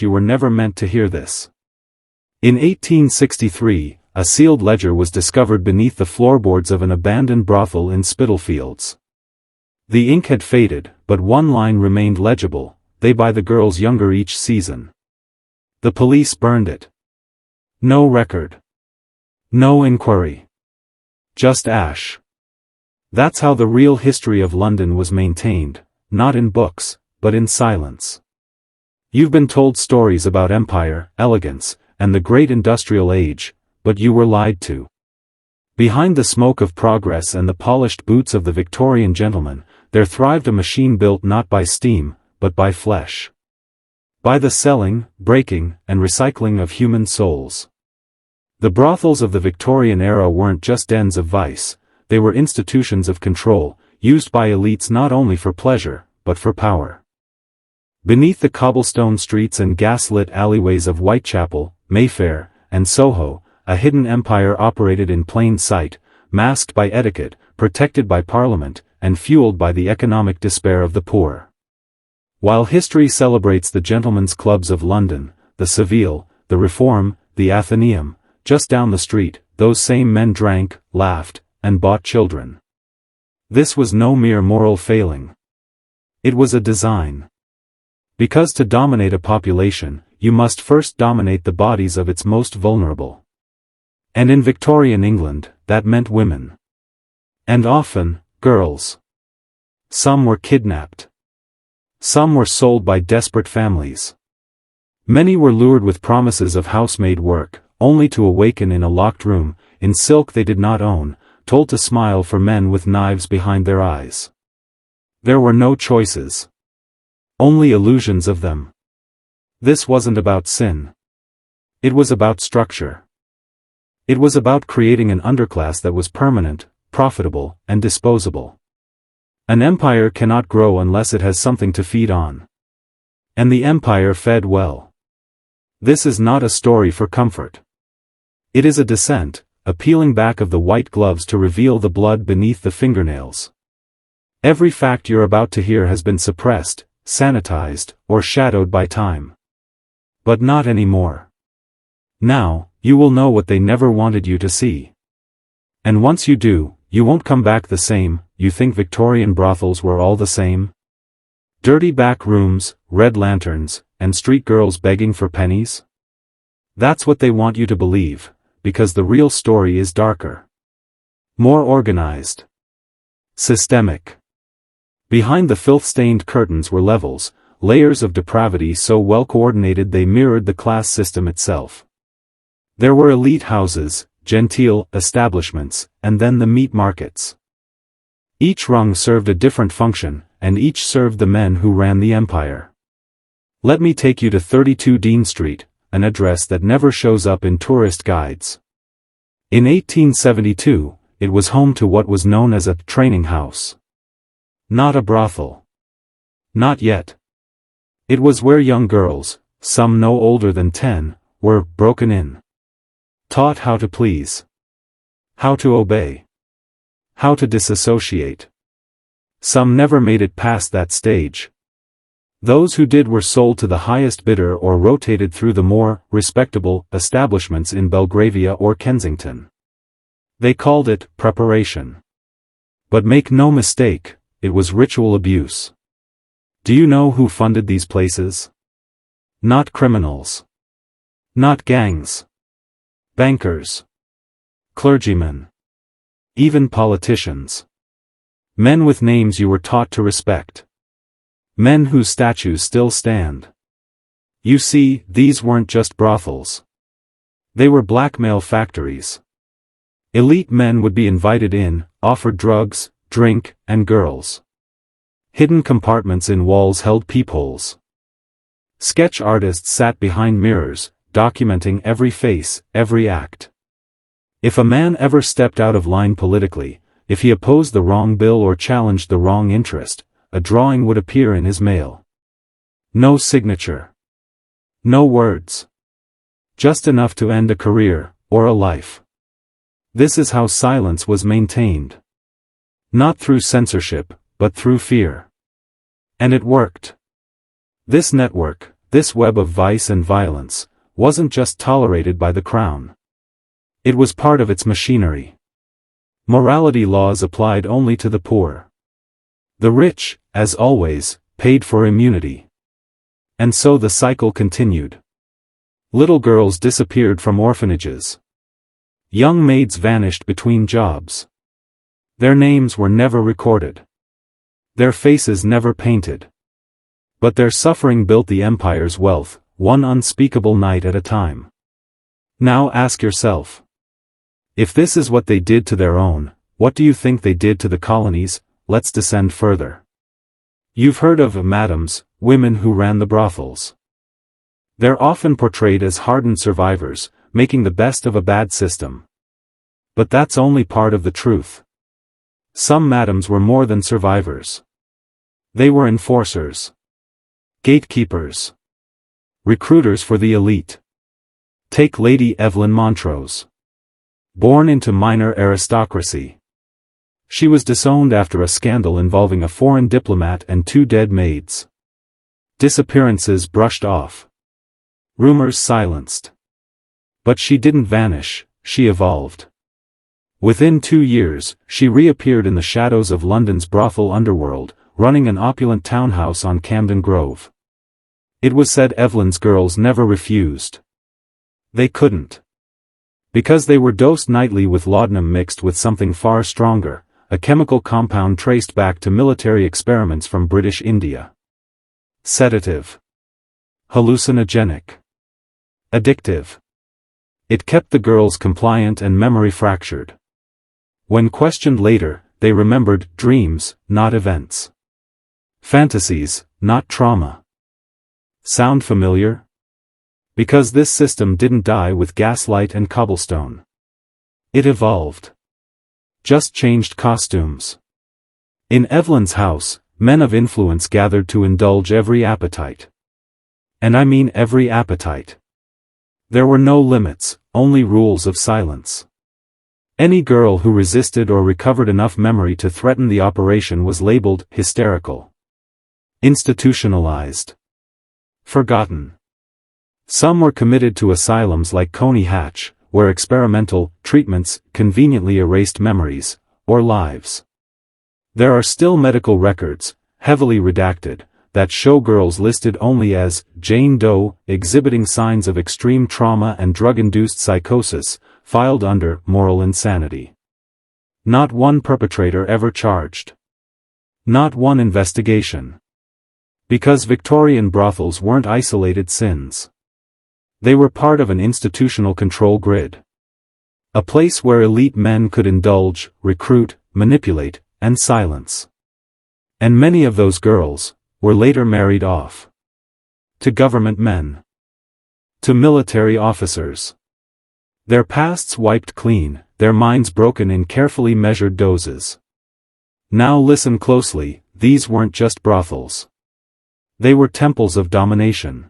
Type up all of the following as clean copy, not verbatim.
you were never meant to hear this. In 1863, a sealed ledger was discovered beneath the floorboards of an abandoned brothel in Spitalfields. The ink had faded, but one line remained legible: "They buy the girls younger each season." The police burned it. No record. No inquiry. Just ash. That's how the real history of London was maintained, not in books, but in silence. You've been told stories about empire, elegance, and the great industrial age, but you were lied to. Behind the smoke of progress and the polished boots of the Victorian gentleman, there thrived a machine built not by steam, but by flesh. By the selling, breaking, and recycling of human souls. The brothels of the Victorian era weren't just dens of vice, they were institutions of control, used by elites not only for pleasure, but for power. Beneath the cobblestone streets and gas-lit alleyways of Whitechapel, Mayfair, and Soho, a hidden empire operated in plain sight, masked by etiquette, protected by Parliament, and fueled by the economic despair of the poor. While history celebrates the gentlemen's clubs of London, the Savile, the Reform, the Athenaeum, just down the street, those same men drank, laughed, and bought children. This was no mere moral failing. It was a design. Because to dominate a population, you must first dominate the bodies of its most vulnerable. And in Victorian England, that meant women. And often, girls. Some were kidnapped. Some were sold by desperate families. Many were lured with promises of housemaid work, only to awaken in a locked room, in silk they did not own, told to smile for men with knives behind their eyes. There were no choices. Only illusions of them. This wasn't about sin. It was about structure. It was about creating an underclass that was permanent, profitable, and disposable. An empire cannot grow unless it has something to feed on. And the empire fed well. This is not a story for comfort. It is a descent, a peeling back of the white gloves to reveal the blood beneath the fingernails. Every fact you're about to hear has been suppressed, sanitized, or shadowed by time. But not anymore. Now, you will know what they never wanted you to see. And once you do, you won't come back the same. You think Victorian brothels were all the same? Dirty back rooms, red lanterns, and street girls begging for pennies? That's what they want you to believe, because the real story is darker. More organized. Systemic. Behind the filth-stained curtains were levels, layers of depravity so well coordinated they mirrored the class system itself. There were elite houses, genteel establishments, and then the meat markets. Each rung served a different function, and each served the men who ran the empire. Let me take you to 32 Dean Street, an address that never shows up in tourist guides. In 1872, it was home to what was known as a training house. Not a brothel. Not yet. It was where young girls, some no older than 10, were broken in. Taught how to please. How to obey. How to disassociate. Some never made it past that stage. Those who did were sold to the highest bidder or rotated through the more respectable establishments in Belgravia or Kensington. They called it preparation. But make no mistake, it was ritual abuse. Do you know who funded these places? Not criminals. Not gangs. Bankers. Clergymen. Even politicians. Men with names you were taught to respect. Men whose statues still stand. You see, these weren't just brothels. They were blackmail factories. Elite men would be invited in, offered drugs, drink, and girls. Hidden compartments in walls held peepholes. Sketch artists sat behind mirrors, documenting every face, every act. If a man ever stepped out of line politically, if he opposed the wrong bill or challenged the wrong interest, a drawing would appear in his mail. No signature. No words. Just enough to end a career, or a life. This is how silence was maintained. Not through censorship, but through fear. And it worked. This network, this web of vice and violence, wasn't just tolerated by the crown. It was part of its machinery. Morality laws applied only to the poor. The rich, as always, paid for immunity. And so the cycle continued. Little girls disappeared from orphanages. Young maids vanished between jobs. Their names were never recorded. Their faces never painted. But their suffering built the empire's wealth, one unspeakable night at a time. Now ask yourself. If this is what they did to their own, what do you think they did to the colonies? Let's descend further. You've heard of madams, women who ran the brothels. They're often portrayed as hardened survivors, making the best of a bad system. But that's only part of the truth. Some madams were more than survivors. They were enforcers. Gatekeepers. Recruiters for the elite. Take Lady Evelyn Montrose. Born into minor aristocracy. She was disowned after a scandal involving a foreign diplomat and 2 dead maids. Disappearances brushed off. Rumors silenced. But she didn't vanish, she evolved. Within 2 years, she reappeared in the shadows of London's brothel underworld, running an opulent townhouse on Camden Grove. It was said Evelyn's girls never refused. They couldn't. Because they were dosed nightly with laudanum mixed with something far stronger, a chemical compound traced back to military experiments from British India. Sedative. Hallucinogenic. Addictive. It kept the girls compliant and memory fractured. When questioned later, they remembered dreams, not events. Fantasies, not trauma. Sound familiar? Because this system didn't die with gaslight and cobblestone. It evolved. Just changed costumes. In Evelyn's house, men of influence gathered to indulge every appetite. And I mean every appetite. There were no limits, only rules of silence. Any girl who resisted or recovered enough memory to threaten the operation was labeled hysterical. Institutionalized. Forgotten. Some were committed to asylums like Coney Hatch, where experimental treatments conveniently erased memories or lives. There are still medical records, heavily redacted, that show girls listed only as Jane Doe, exhibiting signs of extreme trauma and drug-induced psychosis, filed under moral insanity. Not one perpetrator ever charged. Not one investigation. Because Victorian brothels weren't isolated sins. They were part of an institutional control grid. A place where elite men could indulge, recruit, manipulate, and silence. And many of those girls were later married off. To government men. To military officers. Their pasts wiped clean, their minds broken in carefully measured doses. Now listen closely, these weren't just brothels. They were temples of domination.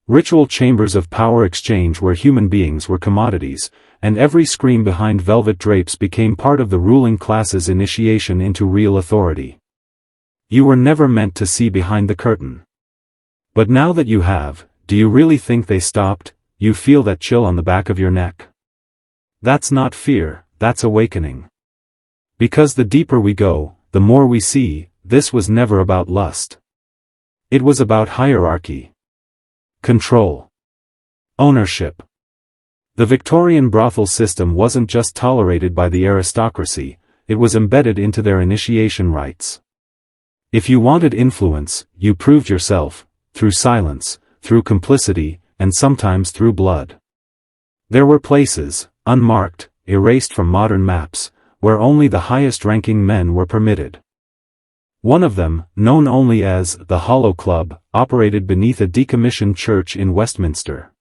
Ritual chambers of power exchange where human beings were commodities, and every scream behind velvet drapes became part of the ruling class's initiation into real authority. You were never meant to see behind the curtain. But now that you have, do you really think they stopped? You feel that chill on the back of your neck. That's not fear, that's awakening. Because the deeper we go, the more we see, this was never about lust. It was about hierarchy. Control. Ownership. The Victorian brothel system wasn't just tolerated by the aristocracy, it was embedded into their initiation rites. If you wanted influence, you proved yourself, through silence, through complicity, and sometimes through blood. There were places, unmarked, erased from modern maps, where only the highest-ranking men were permitted. One of them, known only as the Hollow Club, operated beneath a decommissioned church in Westminster.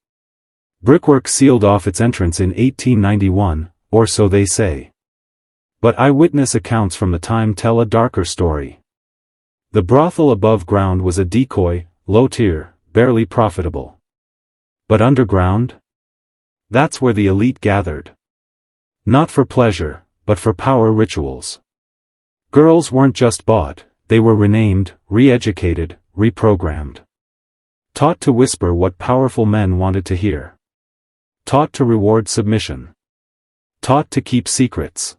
Brickwork sealed off its entrance in 1891, or so they say. But eyewitness accounts from the time tell a darker story. The brothel above ground was a decoy, low-tier, barely profitable. But underground? That's where the elite gathered. Not for pleasure, but for power rituals. Girls weren't just bought, they were renamed, re-educated, reprogrammed. Taught to whisper what powerful men wanted to hear. Taught to reward submission. Taught to keep secrets.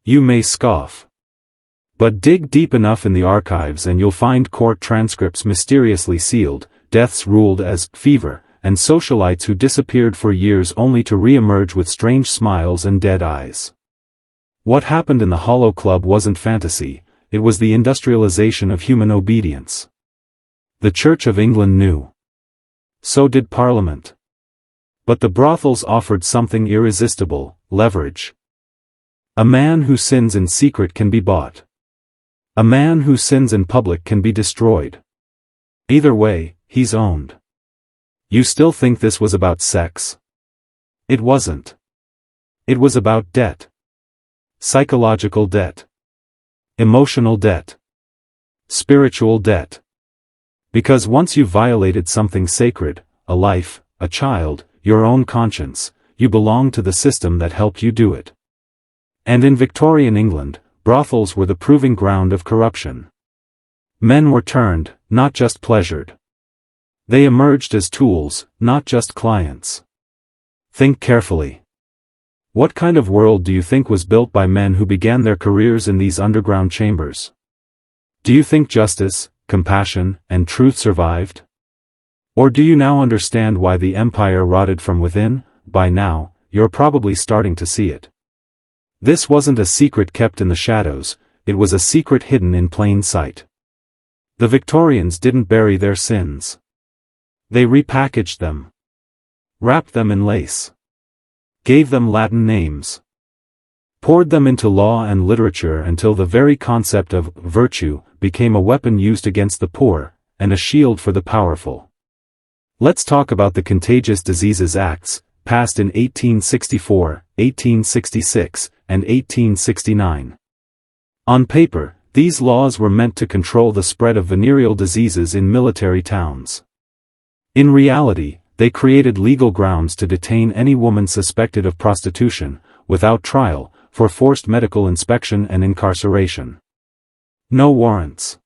You may scoff. But dig deep enough in the archives and you'll find court transcripts mysteriously sealed, deaths ruled as fever, and socialites who disappeared for years only to re-emerge with strange smiles and dead eyes. What happened in the Hollow Club wasn't fantasy, it was the industrialization of human obedience. The Church of England knew. So did Parliament. But the brothels offered something irresistible: leverage. A man who sins in secret can be bought. A man who sins in public can be destroyed. Either way, he's owned. You still think this was about sex? It wasn't. It was about debt. Psychological debt. Emotional debt. Spiritual debt. Because once you've violated something sacred, a life, a child, your own conscience, you belong to the system that helped you do it. And in Victorian England, brothels were the proving ground of corruption. Men were turned, not just pleasured. They emerged as tools, not just clients. Think carefully. What kind of world do you think was built by men who began their careers in these underground chambers? Do you think justice, compassion, and truth survived? Or do you now understand why the empire rotted from within? By now, you're probably starting to see it. This wasn't a secret kept in the shadows, it was a secret hidden in plain sight. The Victorians didn't bury their sins. They repackaged them. Wrapped them in lace. Gave them Latin names. Poured them into law and literature until the very concept of virtue became a weapon used against the poor, and a shield for the powerful. Let's talk about the Contagious Diseases Acts, passed in 1864, 1866, and 1869. On paper, these laws were meant to control the spread of venereal diseases in military towns. In reality, they created legal grounds to detain any woman suspected of prostitution, without trial, for forced medical inspection and incarceration. No warrants.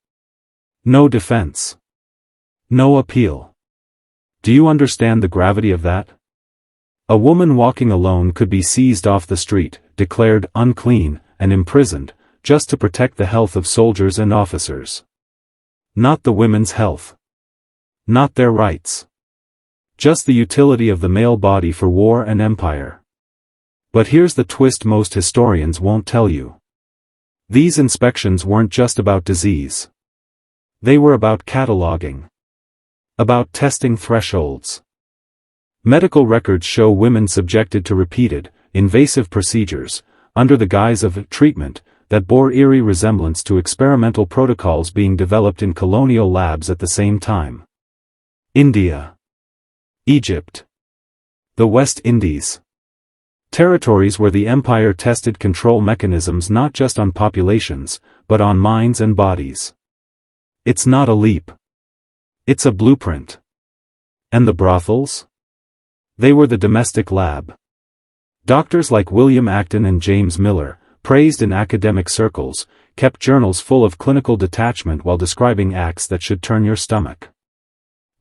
No defense. No appeal. Do you understand the gravity of that? A woman walking alone could be seized off the street, declared unclean, and imprisoned, just to protect the health of soldiers and officers. Not the women's health. Not their rights. Just the utility of the male body for war and empire. But here's the twist most historians won't tell you. These inspections weren't just about disease. They were about cataloging. About testing thresholds. Medical records show women subjected to repeated, invasive procedures, under the guise of treatment, that bore eerie resemblance to experimental protocols being developed in colonial labs at the same time. India. Egypt. The West Indies. Territories where the empire tested control mechanisms not just on populations, but on minds and bodies. It's not a leap. It's a blueprint. And the brothels? They were the domestic lab. Doctors like William Acton and James Miller, praised in academic circles, kept journals full of clinical detachment while describing acts that should turn your stomach.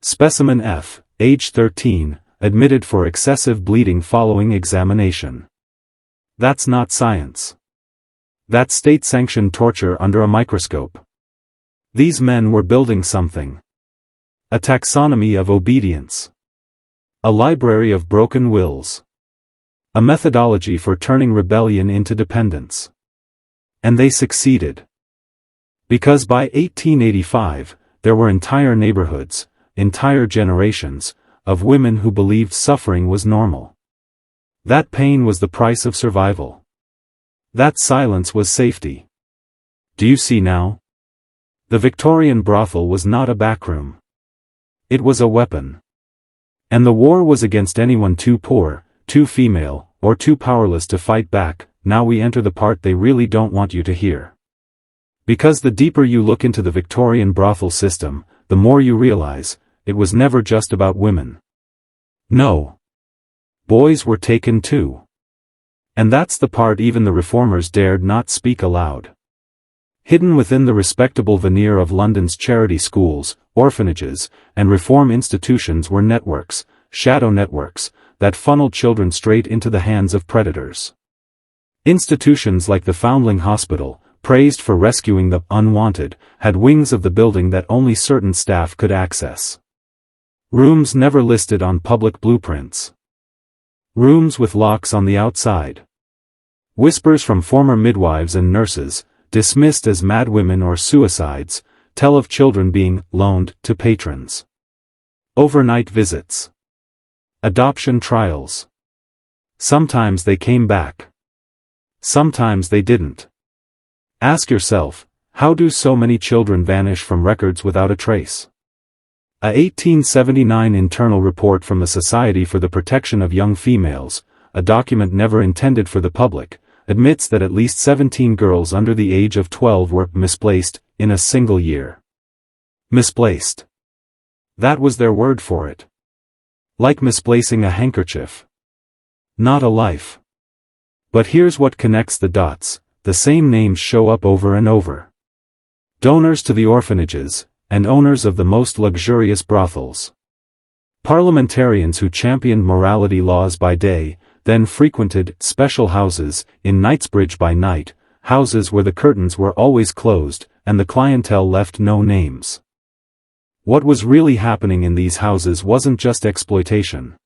Specimen F, age 13, admitted for excessive bleeding following examination. That's not science. That's state-sanctioned torture under a microscope. These men were building something. A taxonomy of obedience. A library of broken wills. A methodology for turning rebellion into dependence. And they succeeded. Because by 1885, there were entire neighborhoods, entire generations, of women who believed suffering was normal. That pain was the price of survival. That silence was safety. Do you see now? The Victorian brothel was not a backroom. It was a weapon. And the war was against anyone too poor, too female, or too powerless to fight back. Now we enter the part they really don't want you to hear. Because the deeper you look into the Victorian brothel system, the more you realize, it was never just about women. No. Boys were taken too. And that's the part even the reformers dared not speak aloud. Hidden within the respectable veneer of London's charity schools, orphanages, and reform institutions were networks, shadow networks, that funneled children straight into the hands of predators. Institutions like the Foundling Hospital, praised for rescuing the unwanted, had wings of the building that only certain staff could access. Rooms never listed on public blueprints. Rooms with locks on the outside. Whispers from former midwives and nurses, dismissed as madwomen or suicides, tell of children being loaned to patrons. Overnight visits. Adoption trials. Sometimes they came back. Sometimes they didn't. Ask yourself, how do so many children vanish from records without a trace? A 1879 internal report from the Society for the Protection of Young Females, a document never intended for the public, admits that at least 17 girls under the age of 12 were misplaced in a single year. Misplaced. That was their word for it. Like misplacing a handkerchief. Not a life. But here's what connects the dots, the same names show up over and over. Donors to the orphanages, and owners of the most luxurious brothels. Parliamentarians who championed morality laws by day, then frequented special houses in Knightsbridge by night, houses where the curtains were always closed, and the clientele left no names. What was really happening in these houses wasn't just exploitation.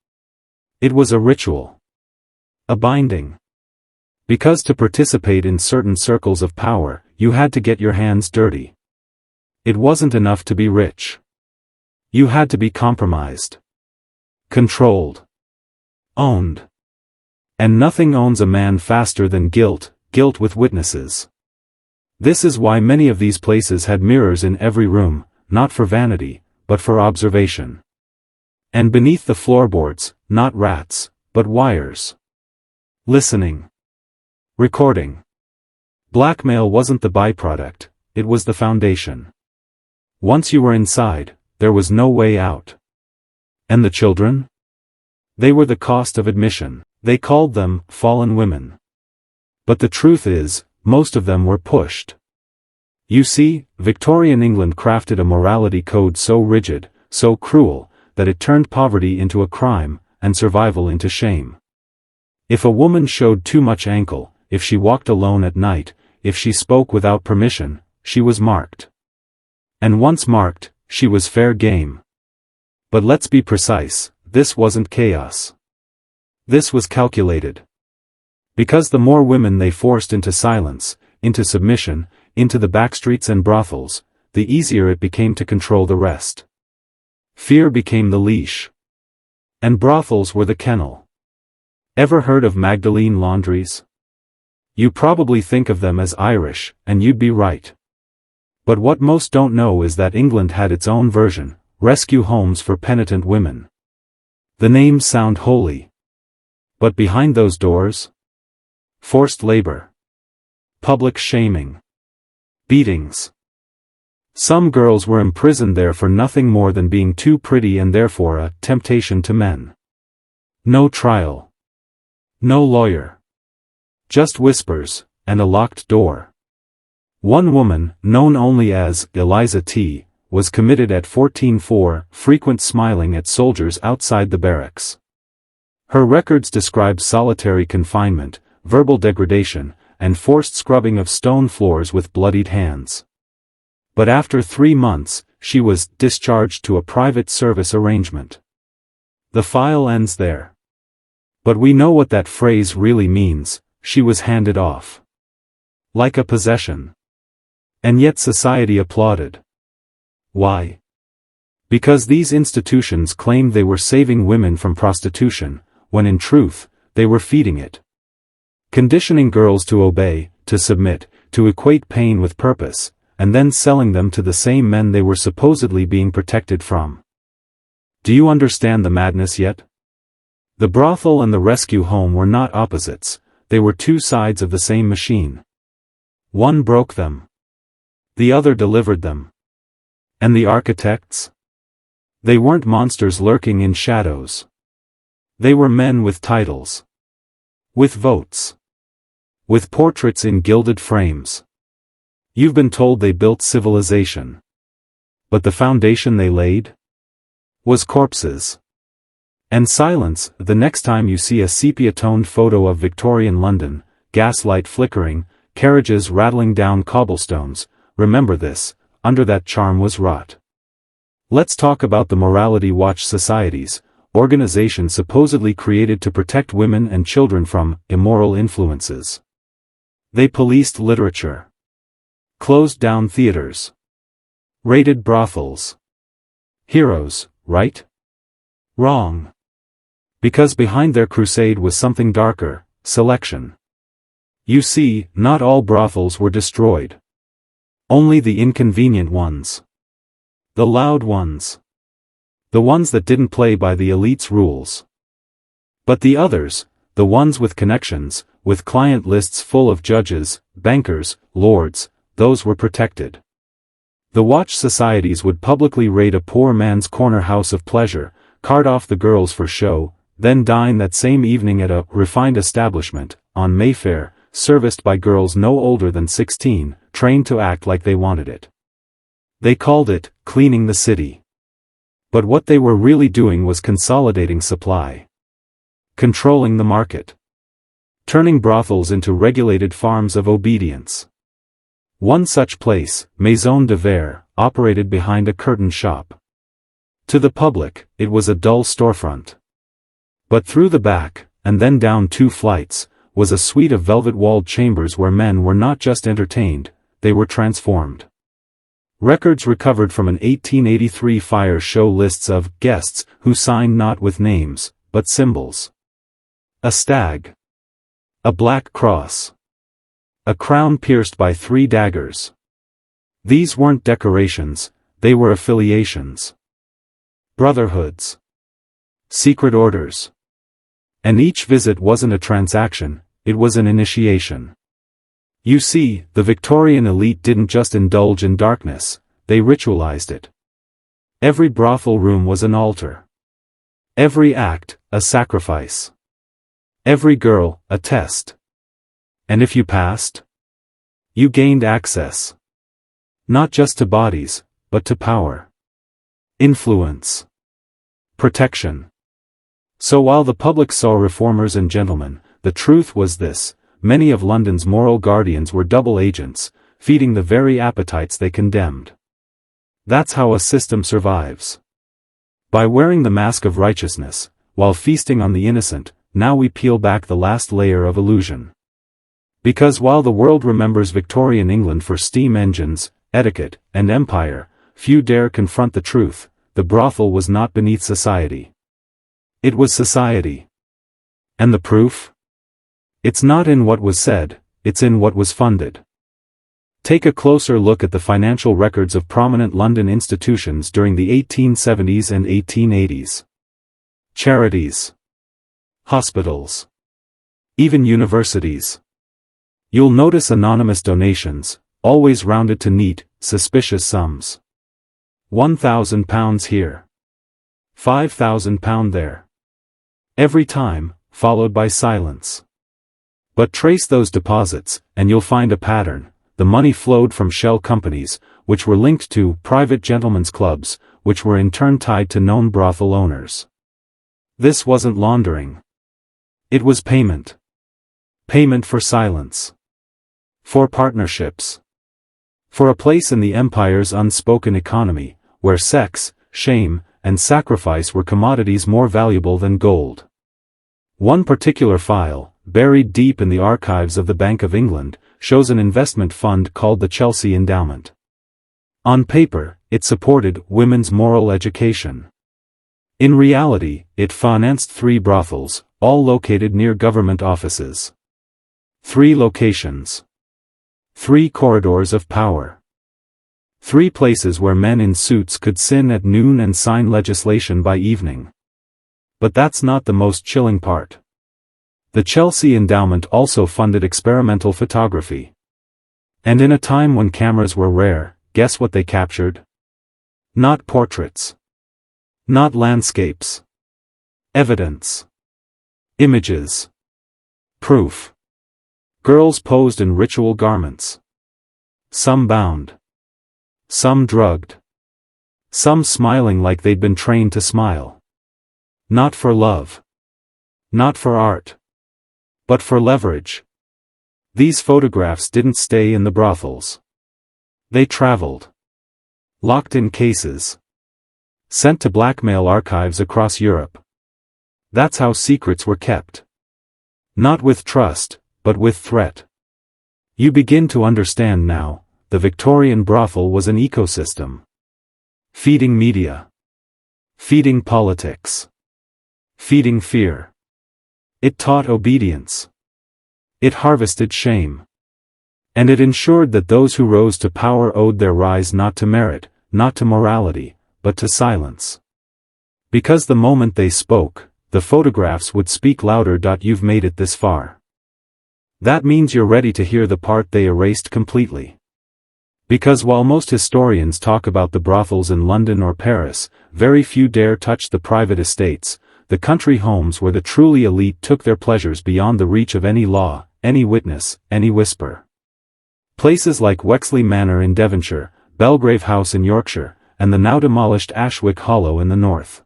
It was a ritual. A binding. Because to participate in certain circles of power, you had to get your hands dirty. It wasn't enough to be rich. You had to be compromised. Controlled. Owned. And nothing owns a man faster than guilt, guilt with witnesses. This is why many of these places had mirrors in every room, not for vanity, but for observation. And beneath the floorboards, not rats, but wires. Listening. Recording. Blackmail wasn't the byproduct, it was the foundation. Once you were inside, there was no way out. And the children? They were the cost of admission. They called them fallen women. But the truth is, most of them were pushed. You see, Victorian England crafted a morality code so rigid, so cruel, that it turned poverty into a crime, and survival into shame. If a woman showed too much ankle, if she walked alone at night, if she spoke without permission, she was marked. And once marked, she was fair game. But let's be precise, this wasn't chaos. This was calculated. Because the more women they forced into silence, into submission, into the backstreets and brothels, the easier it became to control the rest. Fear became the leash. And brothels were the kennel. Ever heard of Magdalene laundries? You probably think of them as Irish, and you'd be right. But what most don't know is that England had its own version, rescue homes for penitent women. The names sound holy. But behind those doors? Forced labor. Public shaming. Beatings. Some girls were imprisoned there for nothing more than being too pretty and therefore a temptation to men. No trial. No lawyer. Just whispers, and a locked door. One woman, known only as Eliza T., was committed at 14 for frequent smiling at soldiers outside the barracks. Her records describe solitary confinement, verbal degradation, and forced scrubbing of stone floors with bloodied hands. But after 3 months, she was discharged to a private service arrangement. The file ends there. But we know what that phrase really means: she was handed off. Like a possession. And yet society applauded. Why? Because these institutions claimed they were saving women from prostitution, when in truth, they were feeding it. Conditioning girls to obey, to submit, to equate pain with purpose, and then selling them to the same men they were supposedly being protected from. Do you understand the madness yet? The brothel and the rescue home were not opposites, they were two sides of the same machine. One broke them. The other delivered them. And the architects? They weren't monsters lurking in shadows. They were men with titles. With votes. With portraits in gilded frames. You've been told they built civilization. But the foundation they laid? Was corpses. And silence. The next time you see a sepia-toned photo of Victorian London, gaslight flickering, carriages rattling down cobblestones, remember this, under that charm was rot. Let's talk about the Morality Watch societies, organizations supposedly created to protect women and children from immoral influences. They policed literature. Closed down theaters. Raided brothels. Heroes, right? Wrong. Because behind their crusade was something darker, selection. You see, not all brothels were destroyed. Only the inconvenient ones. The loud ones. The ones that didn't play by the elite's rules. But the others, the ones with connections, with client lists full of judges, bankers, lords, those were protected. The watch societies would publicly raid a poor man's corner house of pleasure, cart off the girls for show, then dine that same evening at a refined establishment, on Mayfair, serviced by girls no older than 16, trained to act like they wanted it. They called it, cleaning the city. But what they were really doing was consolidating supply. Controlling the market. Turning brothels into regulated farms of obedience. One such place, Maison de Verre, operated behind a curtained shop. To the public, it was a dull storefront. But through the back, and then down 2 flights, was a suite of velvet-walled chambers where men were not just entertained, they were transformed. Records recovered from an 1883 fire show lists of guests who signed not with names, but symbols. A stag. A black cross. A crown pierced by 3 daggers. These weren't decorations, they were affiliations. Brotherhoods. Secret orders. And each visit wasn't a transaction, it was an initiation. You see, the Victorian elite didn't just indulge in darkness, they ritualized it. Every brothel room was an altar. Every act, a sacrifice. Every girl, a test. And if you passed, you gained access. Not just to bodies, but to power. Influence. Protection. So while the public saw reformers and gentlemen, the truth was this. Many of London's moral guardians were double agents, feeding the very appetites they condemned. That's how a system survives. By wearing the mask of righteousness, while feasting on the innocent, now we peel back the last layer of illusion. Because while the world remembers Victorian England for steam engines, etiquette, and empire, few dare confront the truth, the brothel was not beneath society. It was society. And the proof? It's not in what was said, it's in what was funded. Take a closer look at the financial records of prominent London institutions during the 1870s and 1880s. Charities. Hospitals. Even universities. You'll notice anonymous donations, always rounded to neat, suspicious sums. £1,000 here. £5,000 there. Every time, followed by silence. But trace those deposits, and you'll find a pattern. The money flowed from shell companies, which were linked to private gentlemen's clubs, which were in turn tied to known brothel owners. This wasn't laundering. It was payment. Payment for silence. For partnerships. For a place in the empire's unspoken economy, where sex, shame, and sacrifice were commodities more valuable than gold. One particular file, buried deep in the archives of the Bank of England, shows an investment fund called the Chelsea Endowment. On paper, it supported women's moral education. In reality, it financed 3 brothels, all located near government offices. 3 locations. 3 corridors of power. 3 places where men in suits could sin at noon and sign legislation by evening. But that's not the most chilling part. The Chelsea Endowment also funded experimental photography. And in a time when cameras were rare, guess what they captured? Not portraits. Not landscapes. Evidence. Images. Proof. Girls posed in ritual garments. Some bound. Some drugged. Some smiling like they'd been trained to smile. Not for love. Not for art. But for leverage. These photographs didn't stay in the brothels. They traveled. Locked in cases. Sent to blackmail archives across Europe. That's how secrets were kept. Not with trust, but with threat. You begin to understand now, the Victorian brothel was an ecosystem. Feeding media. Feeding politics. Feeding fear. It taught obedience. It harvested shame. And it ensured that those who rose to power owed their rise not to merit, not to morality, but to silence. Because the moment they spoke, the photographs would speak louder. You've made it this far. That means you're ready to hear the part they erased completely. Because while most historians talk about the brothels in London or Paris, very few dare touch the private estates, the country homes where the truly elite took their pleasures beyond the reach of any law, any witness, any whisper. Places like Wexley Manor in Devonshire, Belgrave House in Yorkshire, and the now demolished Ashwick Hollow in the north.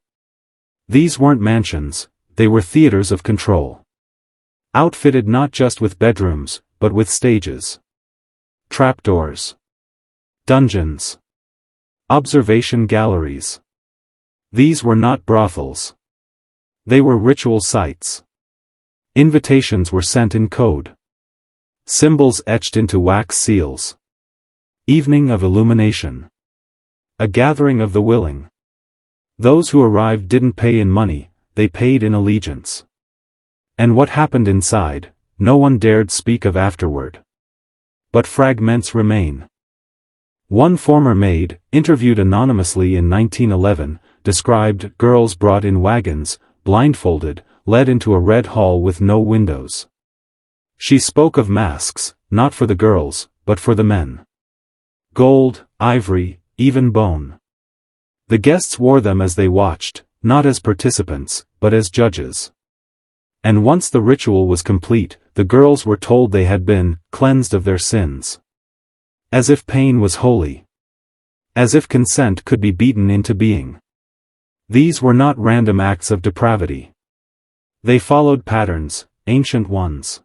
These weren't mansions, they were theaters of control. Outfitted not just with bedrooms, but with stages. Trapdoors. Dungeons. Observation galleries. These were not brothels. They were ritual sites. Invitations were sent in code. Symbols etched into wax seals. Evening of illumination. A gathering of the willing. Those who arrived didn't pay in money, they paid in allegiance. And what happened inside, no one dared speak of afterward. But fragments remain. One former maid, interviewed anonymously in 1911, described girls brought in wagons, blindfolded, led into a red hall with no windows. She spoke of masks, not for the girls, but for the men. Gold, ivory, even bone. The guests wore them as they watched, not as participants, but as judges. And once the ritual was complete, the girls were told they had been cleansed of their sins. As if pain was holy. As if consent could be beaten into being. These were not random acts of depravity. They followed patterns, ancient ones.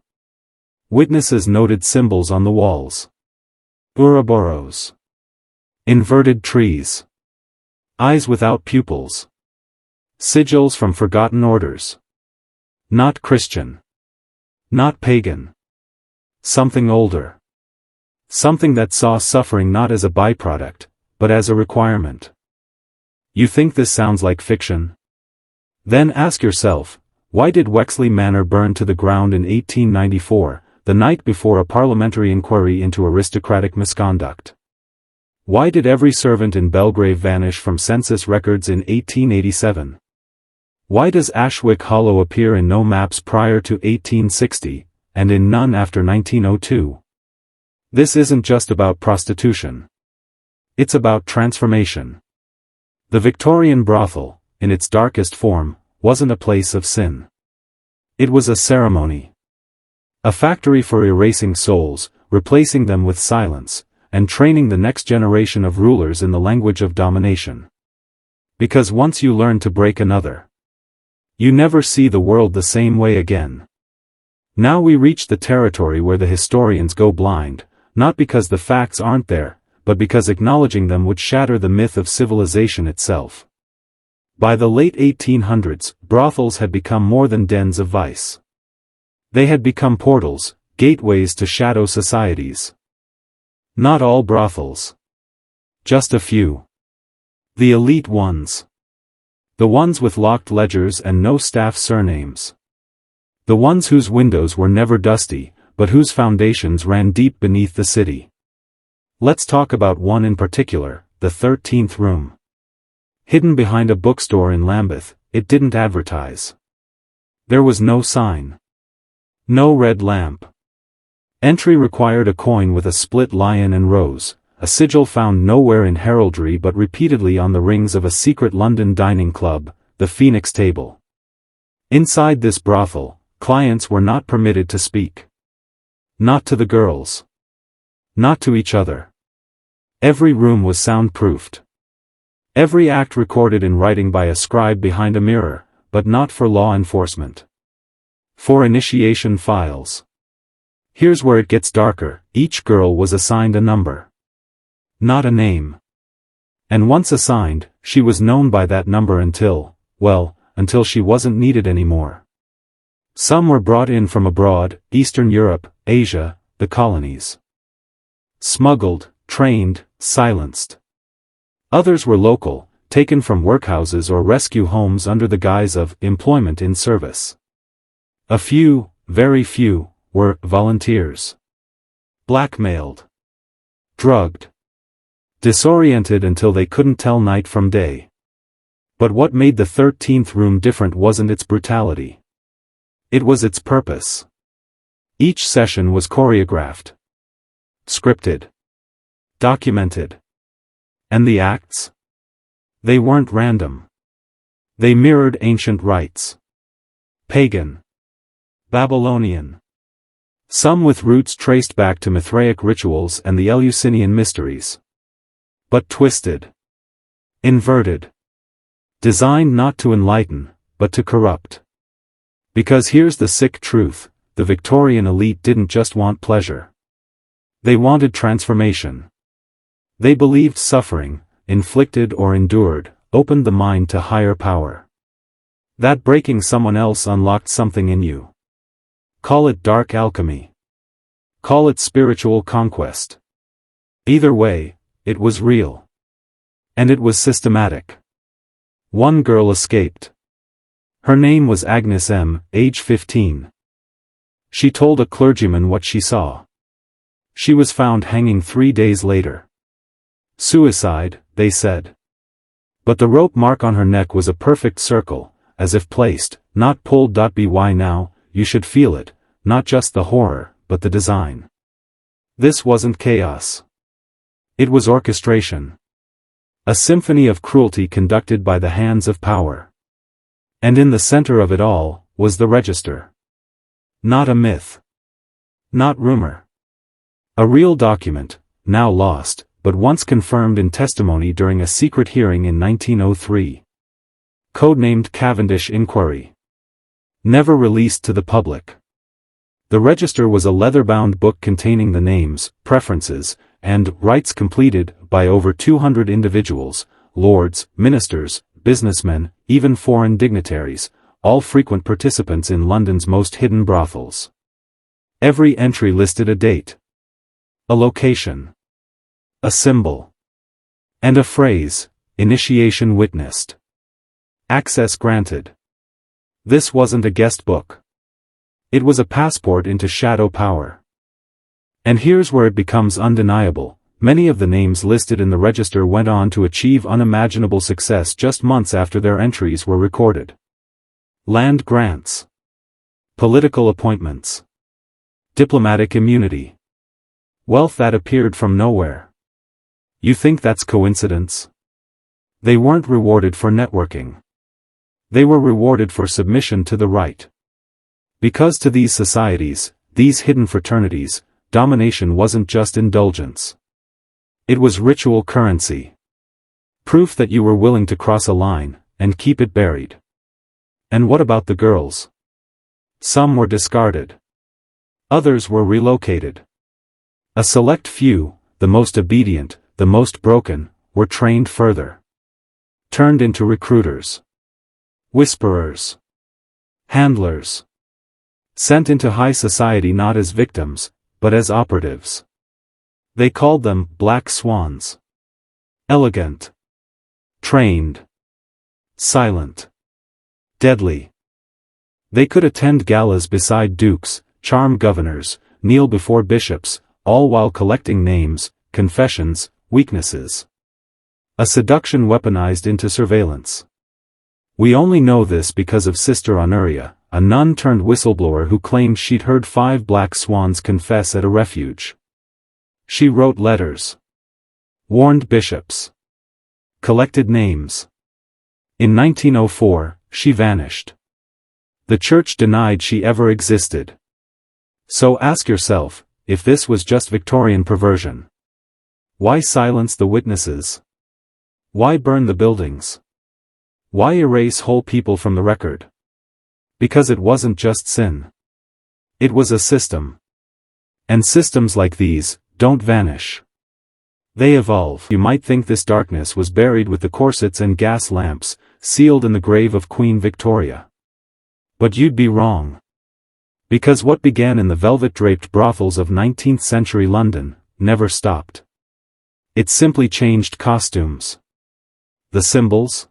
Witnesses noted symbols on the walls. Ouroboros. Inverted trees. Eyes without pupils. Sigils from forgotten orders. Not Christian. Not pagan. Something older. Something that saw suffering not as a byproduct, but as a requirement. You think this sounds like fiction? Then ask yourself, why did Wexley Manor burn to the ground in 1894, the night before a parliamentary inquiry into aristocratic misconduct? Why did every servant in Belgrave vanish from census records in 1887? Why does Ashwick Hollow appear in no maps prior to 1860, and in none after 1902? This isn't just about prostitution. It's about transformation. The Victorian brothel, in its darkest form, wasn't a place of sin. It was a ceremony. A factory for erasing souls, replacing them with silence, and training the next generation of rulers in the language of domination. Because once you learn to break another, you never see the world the same way again. Now we reach the territory where the historians go blind, not because the facts aren't there, but because acknowledging them would shatter the myth of civilization itself. By the late 1800s, brothels had become more than dens of vice. They had become portals, gateways to shadow societies. Not all brothels. Just a few. The elite ones. The ones with locked ledgers and no staff surnames. The ones whose windows were never dusty, but whose foundations ran deep beneath the city. Let's talk about one in particular, the 13th room. Hidden behind a bookstore in Lambeth, it didn't advertise. There was no sign. No red lamp. Entry required a coin with a split lion and rose, a sigil found nowhere in heraldry but repeatedly on the rings of a secret London dining club, the Phoenix Table. Inside this brothel, clients were not permitted to speak. Not to the girls. Not to each other. Every room was soundproofed. Every act recorded in writing by a scribe behind a mirror, but not for law enforcement. For initiation files. Here's where it gets darker: each girl was assigned a number. Not a name. And once assigned, she was known by that number until she wasn't needed anymore. Some were brought in from abroad, Eastern Europe, Asia, the colonies. Smuggled, trained, silenced. Others were local, taken from workhouses or rescue homes under the guise of employment in service. A few, very few, were volunteers. Blackmailed. Drugged. Disoriented until they couldn't tell night from day. But what made the 13th room different wasn't its brutality. It was its purpose. Each session was choreographed. Scripted. Documented. And the acts? They weren't random. They mirrored ancient rites. Pagan. Babylonian. Some with roots traced back to Mithraic rituals and the Eleusinian mysteries. But twisted. Inverted. Designed not to enlighten, but to corrupt. Because here's the sick truth: the Victorian elite didn't just want pleasure. They wanted transformation. They believed suffering, inflicted or endured, opened the mind to higher power. That breaking someone else unlocked something in you. Call it dark alchemy. Call it spiritual conquest. Either way, it was real. And it was systematic. One girl escaped. Her name was Agnes M., age 15. She told a clergyman what she saw. She was found hanging 3 days later. Suicide, they said. But the rope mark on her neck was a perfect circle, as if placed, not pulled. By now, you should feel it, not just the horror, but the design. This wasn't chaos. It was orchestration. A symphony of cruelty conducted by the hands of power. And in the center of it all, was the register. Not a myth. Not rumor. A real document, now lost, but once confirmed in testimony during a secret hearing in 1903. Codenamed Cavendish Inquiry. Never released to the public. The register was a leather-bound book containing the names, preferences, and rights completed by over 200 individuals, lords, ministers, businessmen, even foreign dignitaries, all frequent participants in London's most hidden brothels. Every entry listed a date, a location, a symbol, and a phrase: initiation witnessed. Access granted. This wasn't a guest book. It was a passport into shadow power. And here's where it becomes undeniable: many of the names listed in the register went on to achieve unimaginable success just months after their entries were recorded. Land grants. Political appointments. Diplomatic immunity. Wealth that appeared from nowhere. You think that's coincidence? They weren't rewarded for networking. They were rewarded for submission to the right. Because to these societies, these hidden fraternities, domination wasn't just indulgence. It was ritual currency. Proof that you were willing to cross a line, and keep it buried. And what about the girls? Some were discarded. Others were relocated. A select few, the most obedient, the most broken, were trained further. Turned into recruiters. Whisperers. Handlers. Sent into high society not as victims, but as operatives. They called them black swans. Elegant. Trained. Silent. Deadly. They could attend galas beside dukes, charm governors, kneel before bishops, all while collecting names, confessions, weaknesses. A seduction weaponized into surveillance. We only know this because of Sister Honoria, a nun-turned-whistleblower who claimed she'd heard 5 black swans confess at a refuge. She wrote letters. Warned bishops. Collected names. In 1904, she vanished. The church denied she ever existed. So ask yourself, if this was just Victorian perversion. Why silence the witnesses? Why burn the buildings? Why erase whole people from the record? Because it wasn't just sin. It was a system. And systems like these don't vanish. They evolve. You might think this darkness was buried with the corsets and gas lamps, sealed in the grave of Queen Victoria. But you'd be wrong. Because what began in the velvet-draped brothels of 19th-century London never stopped. It simply changed costumes. The symbols?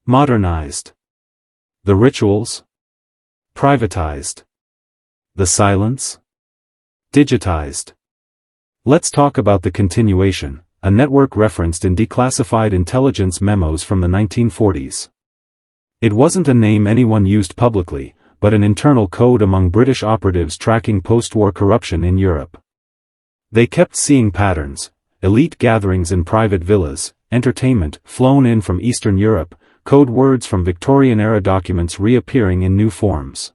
Modernized. The rituals? Privatized. The silence? Digitized. Let's talk about the continuation, a network referenced in declassified intelligence memos from the 1940s. It wasn't a name anyone used publicly, but an internal code among British operatives tracking post-war corruption in Europe. They kept seeing patterns: elite gatherings in private villas, entertainment flown in from Eastern Europe, code words from Victorian-era documents reappearing in new forms.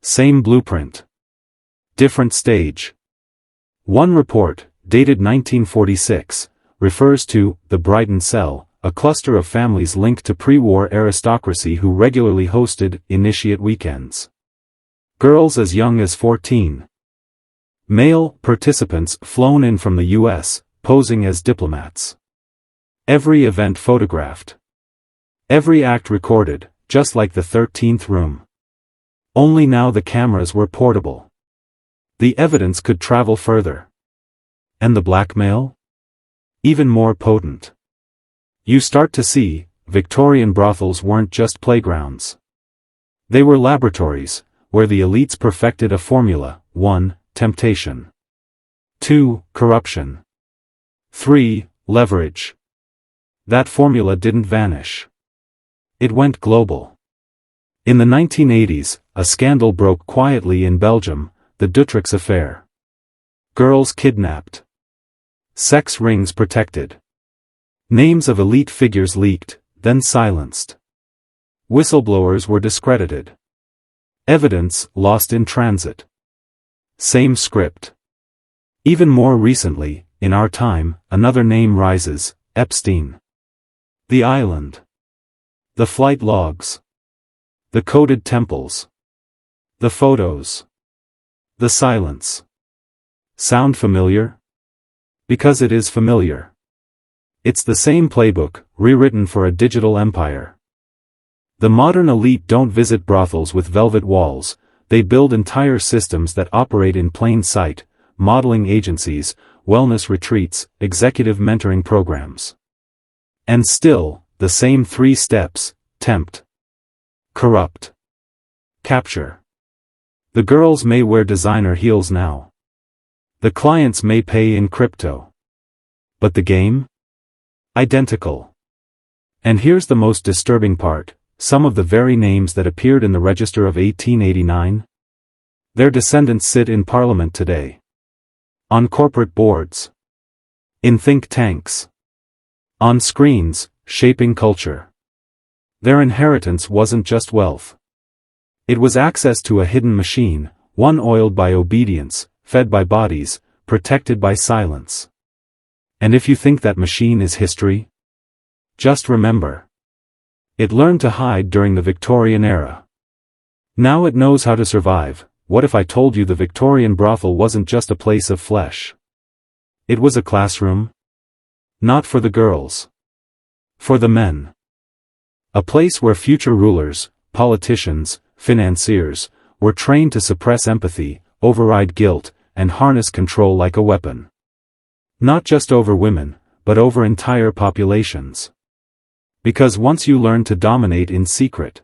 Same blueprint. Different stage. One report, dated 1946, refers to the Brighton Cell, a cluster of families linked to pre-war aristocracy who regularly hosted initiate weekends. Girls as young as 14. Male participants flown in from the US, posing as diplomats. Every event photographed. Every act recorded, just like the 13th room. Only now the cameras were portable. The evidence could travel further. And the blackmail? Even more potent. You start to see, Victorian brothels weren't just playgrounds. They were laboratories, where the elites perfected a formula: 1. Temptation. 2. Corruption. 3. Leverage. That formula didn't vanish. It went global. In the 1980s, a scandal broke quietly in Belgium, the Dutrix affair. Girls kidnapped. Sex rings protected. Names of elite figures leaked, then silenced. Whistleblowers were discredited. Evidence lost in transit. Same script. Even more recently, in our time, another name rises: Epstein. The island. The flight logs. The coded temples. The photos. The silence. Sound familiar? Because it is familiar. It's the same playbook, rewritten for a digital empire. The modern elite don't visit brothels with velvet walls, they build entire systems that operate in plain sight: modeling agencies, wellness retreats, executive mentoring programs. And still, the same 3 steps: tempt, corrupt, capture. The girls may wear designer heels now. The clients may pay in crypto. But the game? Identical. And here's the most disturbing part: some of the very names that appeared in the Register of 1889? Their descendants sit in Parliament today. On corporate boards. In think tanks. On screens, shaping culture. Their inheritance wasn't just wealth. It was access to a hidden machine, one oiled by obedience, fed by bodies, protected by silence. And if you think that machine is history, just remember. It learned to hide during the Victorian era. Now it knows how to survive. What if I told you the Victorian brothel wasn't just a place of flesh? It was a classroom? Not for the girls. For the men. A place where future rulers, politicians, financiers, were trained to suppress empathy, override guilt, and harness control like a weapon. Not just over women, but over entire populations. Because once you learn to dominate in secret,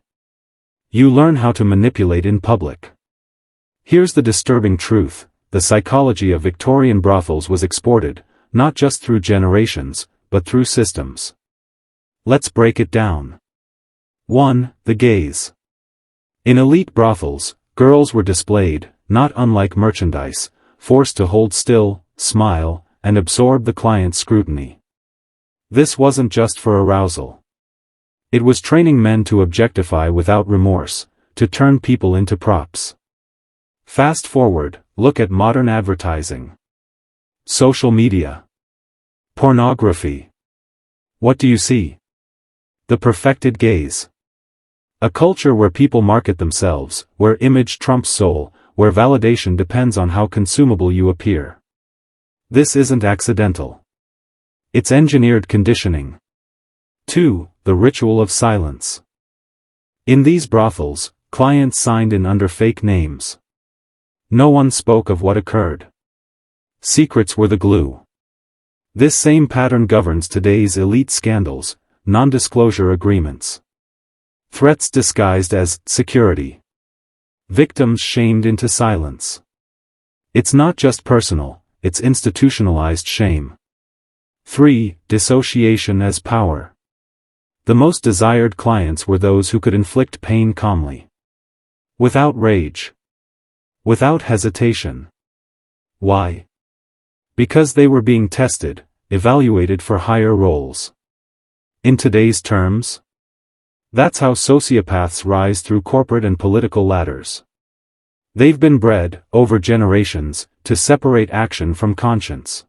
you learn how to manipulate in public. Here's the disturbing truth: the psychology of Victorian brothels was exported, not just through generations, but through systems. Let's break it down. 1. The gaze. In elite brothels, girls were displayed, not unlike merchandise, forced to hold still, smile, and absorb the client's scrutiny. This wasn't just for arousal. It was training men to objectify without remorse, to turn people into props. Fast forward, look at modern advertising. Social media. Pornography. What do you see? The perfected gaze. A culture where people market themselves, where image trumps soul, where validation depends on how consumable you appear. This isn't accidental. It's engineered conditioning. 2. The ritual of silence. In these brothels, clients signed in under fake names. No one spoke of what occurred. Secrets were the glue. This same pattern governs today's elite scandals, non-disclosure agreements. Threats disguised as security. Victims shamed into silence. It's not just personal, it's institutionalized shame. 3. Dissociation as power. The most desired clients were those who could inflict pain calmly. Without rage. Without hesitation. Why? Because they were being tested, evaluated for higher roles. In today's terms, that's how sociopaths rise through corporate and political ladders. They've been bred, over generations, to separate action from conscience.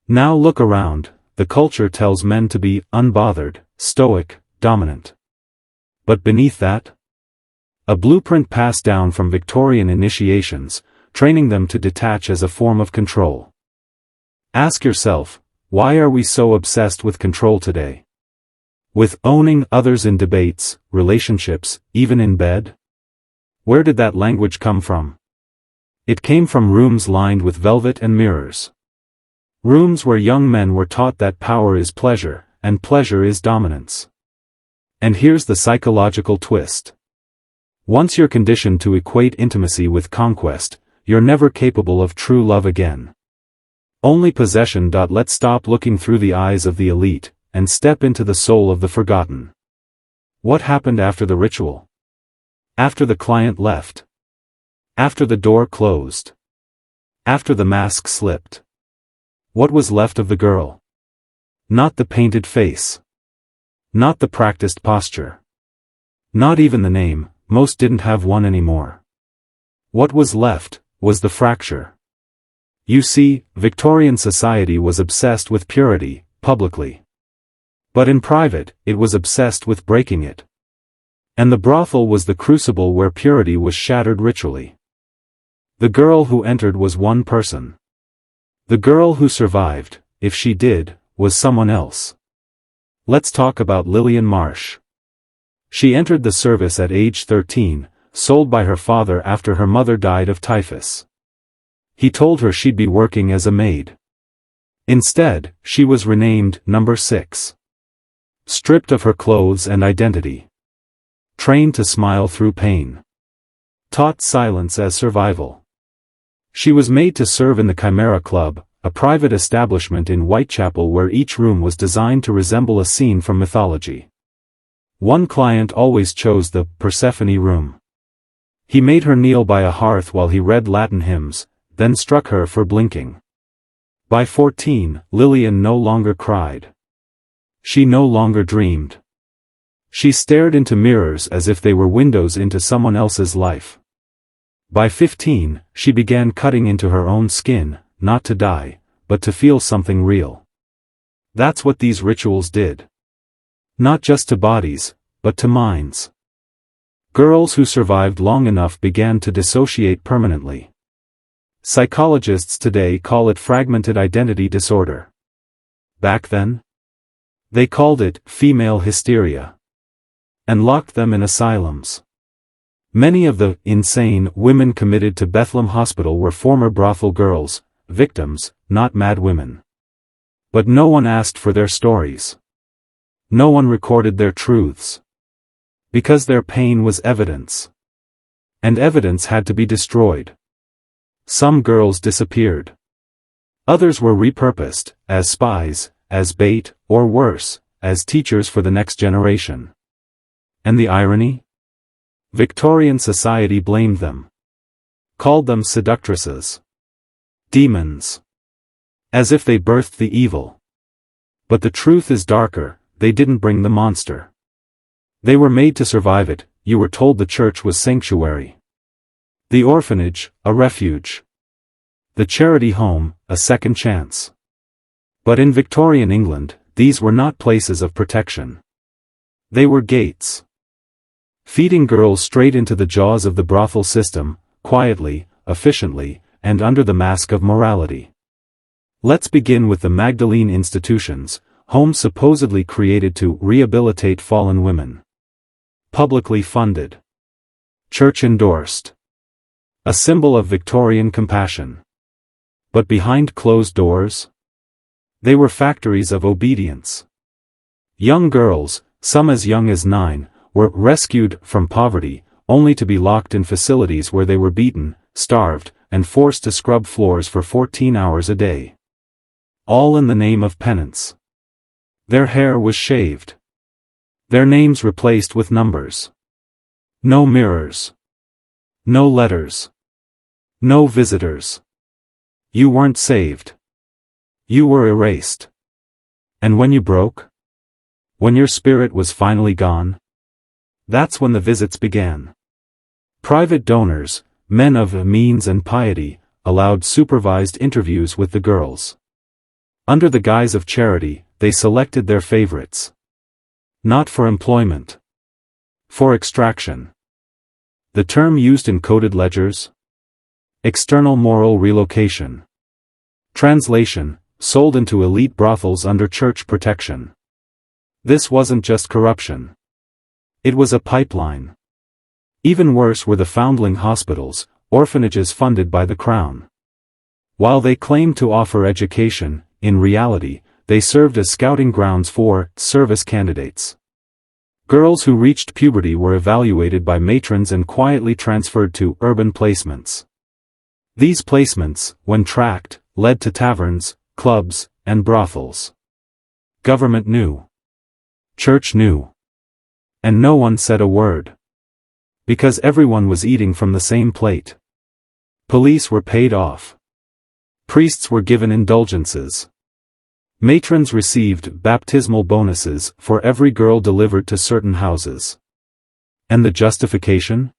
Now look around, the culture tells men to be unbothered, stoic, dominant. But beneath that? A blueprint passed down from Victorian initiations, training them to detach as a form of control. Ask yourself, why are we so obsessed with control today? With owning others in debates, relationships, even in bed? Where did that language come from? It came from rooms lined with velvet and mirrors. Rooms where young men were taught that power is pleasure, and pleasure is dominance. And here's the psychological twist. Once you're conditioned to equate intimacy with conquest, you're never capable of true love again. Only possession. Let's stop looking through the eyes of the elite, and step into the soul of the forgotten. What happened after the ritual? After the client left? After the door closed? After the mask slipped? What was left of the girl? Not the painted face. Not the practiced posture. Not even the name, most didn't have one anymore. What was left, was the fracture. You see, Victorian society was obsessed with purity, publicly. But in private, it was obsessed with breaking it. And the brothel was the crucible where purity was shattered ritually. The girl who entered was one person. The girl who survived, if she did, was someone else. Let's talk about Lillian Marsh. She entered the service at age 13, sold by her father after her mother died of typhus. He told her she'd be working as a maid. Instead, she was renamed Number 6. Stripped of her clothes and identity. Trained to smile through pain. Taught silence as survival. She was made to serve in the Chimera Club, a private establishment in Whitechapel where each room was designed to resemble a scene from mythology. One client always chose the Persephone room. He made her kneel by a hearth while he read Latin hymns, then struck her for blinking. By 14, Lillian no longer cried. She no longer dreamed. She stared into mirrors as if they were windows into someone else's life. By 15, she began cutting into her own skin, not to die, but to feel something real. That's what these rituals did. Not just to bodies, but to minds. Girls who survived long enough began to dissociate permanently. Psychologists today call it fragmented identity disorder. Back then? They called it female hysteria. And locked them in asylums. Many of the insane women committed to Bethlehem Hospital were former brothel girls, victims, not mad women. But no one asked for their stories. No one recorded their truths. Because their pain was evidence. And evidence had to be destroyed. Some girls disappeared. Others were repurposed, as spies, as bait, or worse, as teachers for the next generation. And the irony? Victorian society blamed them. Called them seductresses. Demons. As if they birthed the evil. But the truth is darker, they didn't bring the monster. They were made to survive it. You were told the church was sanctuary. The orphanage, a refuge. The charity home, a second chance. But in Victorian England, these were not places of protection. They were gates. Feeding girls straight into the jaws of the brothel system, quietly, efficiently, and under the mask of morality. Let's begin with the Magdalene institutions, homes supposedly created to rehabilitate fallen women. Publicly funded. Church-endorsed. A symbol of Victorian compassion. But behind closed doors? They were factories of obedience. Young girls, some as young as 9, were rescued from poverty, only to be locked in facilities where they were beaten, starved, and forced to scrub floors for 14 hours a day. All in the name of penance. Their hair was shaved. Their names replaced with numbers. No mirrors. No letters. No visitors. You weren't saved. You were erased. And when you broke? When your spirit was finally gone? That's when the visits began. Private donors, men of means and piety, allowed supervised interviews with the girls. Under the guise of charity, they selected their favorites. Not for employment. For extraction. The term used in coded ledgers? External moral relocation. Translation, sold into elite brothels under church protection. This wasn't just corruption. It was a pipeline. Even worse were the foundling hospitals, orphanages funded by the Crown. While they claimed to offer education, in reality, they served as scouting grounds for service candidates. Girls who reached puberty were evaluated by matrons and quietly transferred to urban placements. These placements, when tracked, led to taverns, clubs, and brothels. Government knew. Church knew. And no one said a word. Because everyone was eating from the same plate. Police were paid off. Priests were given indulgences. Matrons received baptismal bonuses for every girl delivered to certain houses. And the justification?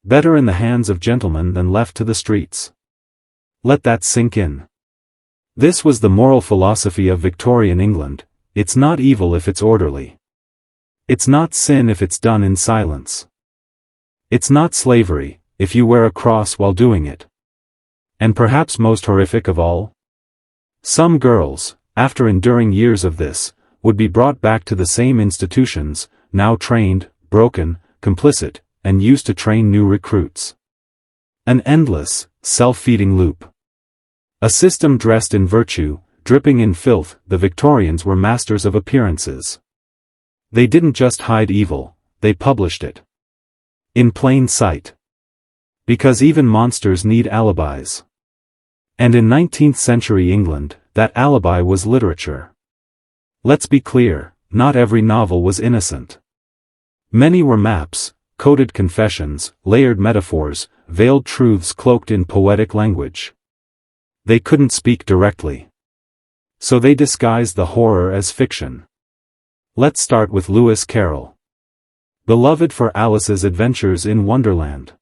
Better in the hands of gentlemen than left to the streets. Let that sink in. This was the moral philosophy of Victorian England: it's not evil if it's orderly. It's not sin if it's done in silence. It's not slavery, if you wear a cross while doing it. And perhaps most horrific of all? Some girls, after enduring years of this, would be brought back to the same institutions, now trained, broken, complicit, and used to train new recruits. An endless, self-feeding loop. A system dressed in virtue, dripping in filth. The Victorians were masters of appearances. They didn't just hide evil, they published it. In plain sight. Because even monsters need alibis. And in 19th century England, that alibi was literature. Let's be clear, not every novel was innocent. Many were maps, coded confessions, layered metaphors, veiled truths cloaked in poetic language. They couldn't speak directly. So they disguised the horror as fiction. Let's start with Lewis Carroll. Beloved for Alice's adventures in Wonderland.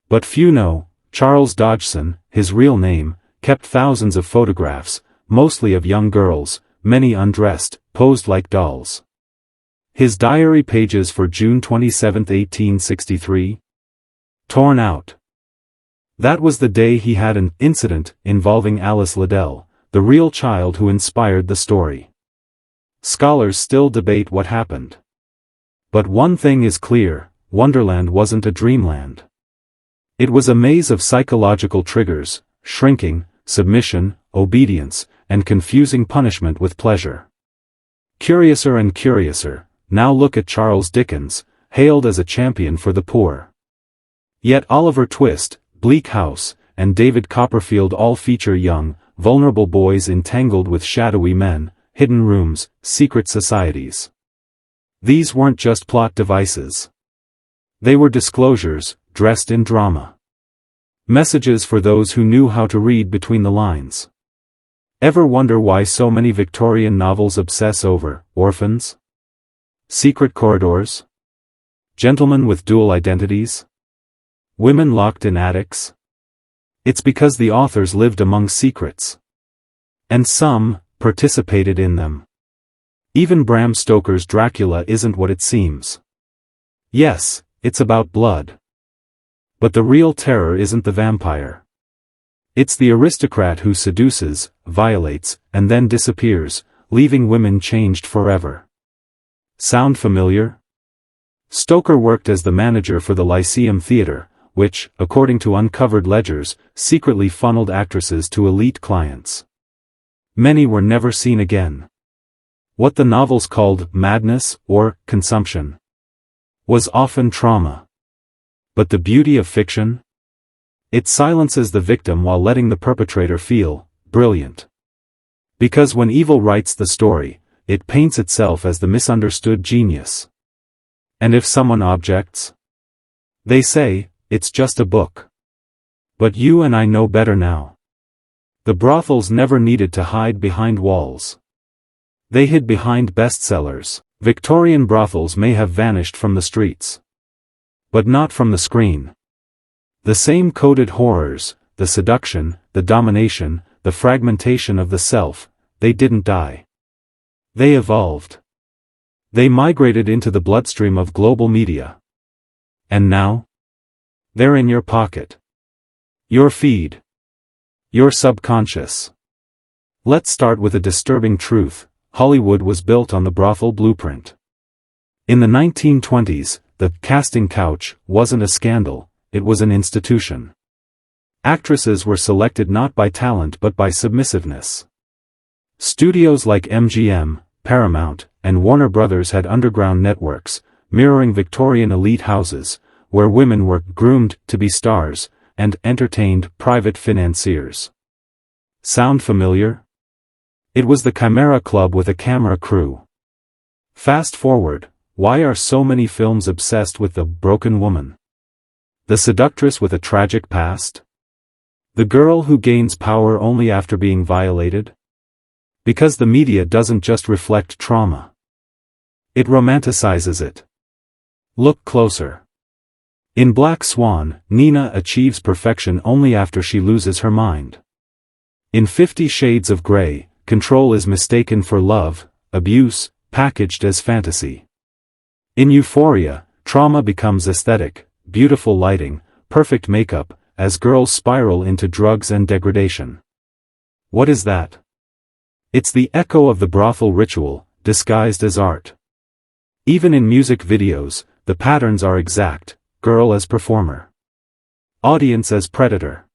But few know, Charles Dodgson, his real name, kept thousands of photographs, mostly of young girls, many undressed, posed like dolls. His diary pages for June 27, 1863? Torn out. That was the day he had an incident involving Alice Liddell, the real child who inspired the story. Scholars still debate what happened. But one thing is clear: Wonderland wasn't a dreamland. It was a maze of psychological triggers, shrinking, submission, obedience, and confusing punishment with pleasure. Curiouser and curiouser, now look at Charles Dickens, hailed as a champion for the poor. Yet Oliver Twist, Bleak House, and David Copperfield all feature young, vulnerable boys entangled with shadowy men, hidden rooms, secret societies. These weren't just plot devices. They were disclosures, dressed in drama. Messages for those who knew how to read between the lines. Ever wonder why so many Victorian novels obsess over orphans? Secret corridors? Gentlemen with dual identities? Women locked in attics? It's because the authors lived among secrets. And some, participated in them. Even Bram Stoker's Dracula isn't what it seems. Yes, it's about blood. But the real terror isn't the vampire. It's the aristocrat who seduces, violates, and then disappears, leaving women changed forever. Sound familiar? Stoker worked as the manager for the Lyceum Theatre, which, according to uncovered ledgers, secretly funneled actresses to elite clients. Many were never seen again. What the novels called madness or consumption was often trauma. But the beauty of fiction? It silences the victim while letting the perpetrator feel brilliant. Because when evil writes the story, it paints itself as the misunderstood genius. And if someone objects, they say, it's just a book. But you and I know better now. The brothels never needed to hide behind walls. They hid behind bestsellers. Victorian brothels may have vanished from the streets. But not from the screen. The same coded horrors, the seduction, the domination, the fragmentation of the self, they didn't die. They evolved. They migrated into the bloodstream of global media. And now? They're in your pocket. Your feed. Your subconscious. Let's start with a disturbing truth. Hollywood was built on the brothel blueprint. In the 1920s, the casting couch wasn't a scandal, it was an institution. Actresses were selected not by talent but by submissiveness. Studios like MGM, Paramount, and Warner Brothers had underground networks, mirroring Victorian elite houses, where women were groomed to be stars, and entertained private financiers. Sound familiar? It was the Chimera Club with a camera crew. Fast forward, why are so many films obsessed with the broken woman? The seductress with a tragic past? The girl who gains power only after being violated? Because the media doesn't just reflect trauma. It romanticizes it. Look closer. In Black Swan, Nina achieves perfection only after she loses her mind. In 50 Shades of Grey, control is mistaken for love, abuse, packaged as fantasy. In Euphoria, trauma becomes aesthetic, beautiful lighting, perfect makeup, as girls spiral into drugs and degradation. What is that? It's the echo of the brothel ritual, disguised as art. Even in music videos, the patterns are exact: girl as performer, audience as predator,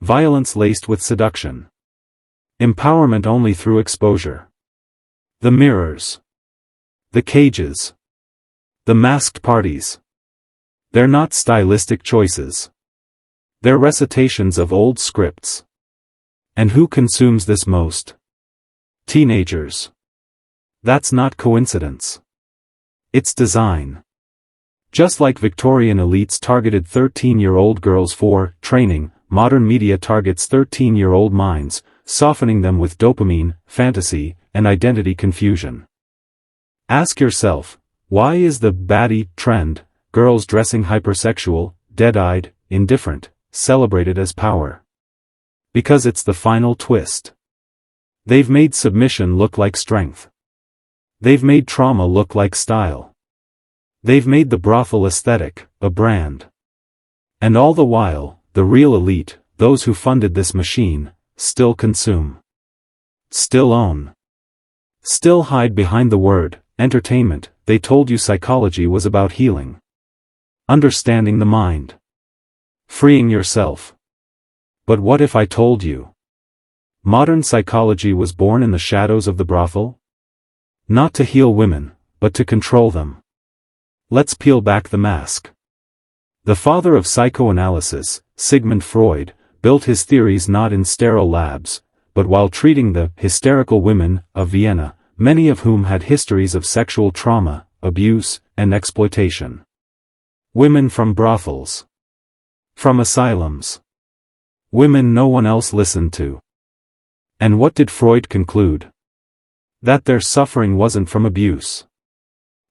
violence laced with seduction, empowerment only through exposure. The mirrors, the cages, the masked parties. They're not stylistic choices. They're recitations of old scripts. And who consumes this most? Teenagers. That's not coincidence. It's design. Just like Victorian elites targeted 13-year-old girls for training, modern media targets 13-year-old minds, softening them with dopamine, fantasy, and identity confusion. Ask yourself, why is the baddie trend, girls dressing hypersexual, dead-eyed, indifferent, celebrated as power? Because it's the final twist. They've made submission look like strength. They've made trauma look like style. They've made the brothel aesthetic a brand. And all the while, the real elite, those who funded this machine, still consume. Still own. Still hide behind the word entertainment. They told you psychology was about healing. Understanding the mind. Freeing yourself. But what if I told you? Modern psychology was born in the shadows of the brothel? Not to heal women, but to control them. Let's peel back the mask. The father of psychoanalysis, Sigmund Freud, built his theories not in sterile labs, but while treating the hysterical women of Vienna, many of whom had histories of sexual trauma, abuse, and exploitation. Women from brothels. From asylums. Women no one else listened to. And what did Freud conclude? That their suffering wasn't from abuse,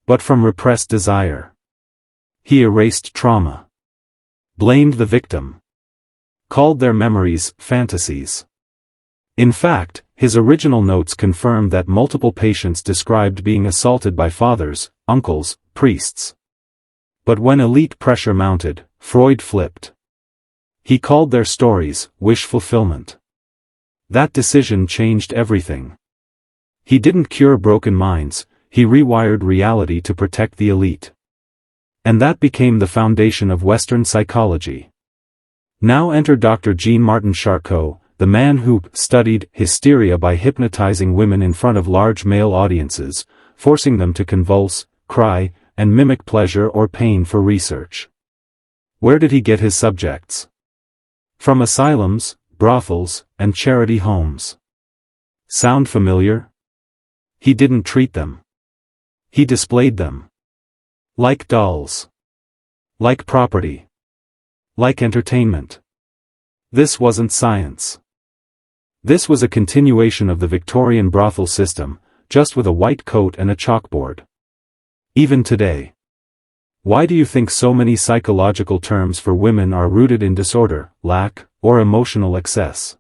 but from repressed desire. He erased trauma. Blamed the victim. Called their memories fantasies. In fact, His original notes confirmed that multiple patients described being assaulted by fathers, uncles, priests. But when elite pressure mounted, Freud flipped. He called their stories wish fulfillment. That decision changed everything. He didn't cure broken minds, he rewired reality to protect the elite. And that became the foundation of Western psychology. Now enter Dr. Jean-Martin Charcot, the man who studied hysteria by hypnotizing women in front of large male audiences, forcing them to convulse, cry, and mimic pleasure or pain for research. Where did he get his subjects? From asylums, brothels, and charity homes. Sound familiar? He didn't treat them. He displayed them. Like dolls. Like property. Like entertainment. This wasn't science. This was a continuation of the Victorian brothel system, just with a white coat and a chalkboard. Even today. Why do you think so many psychological terms for women are rooted in disorder, lack, or emotional excess?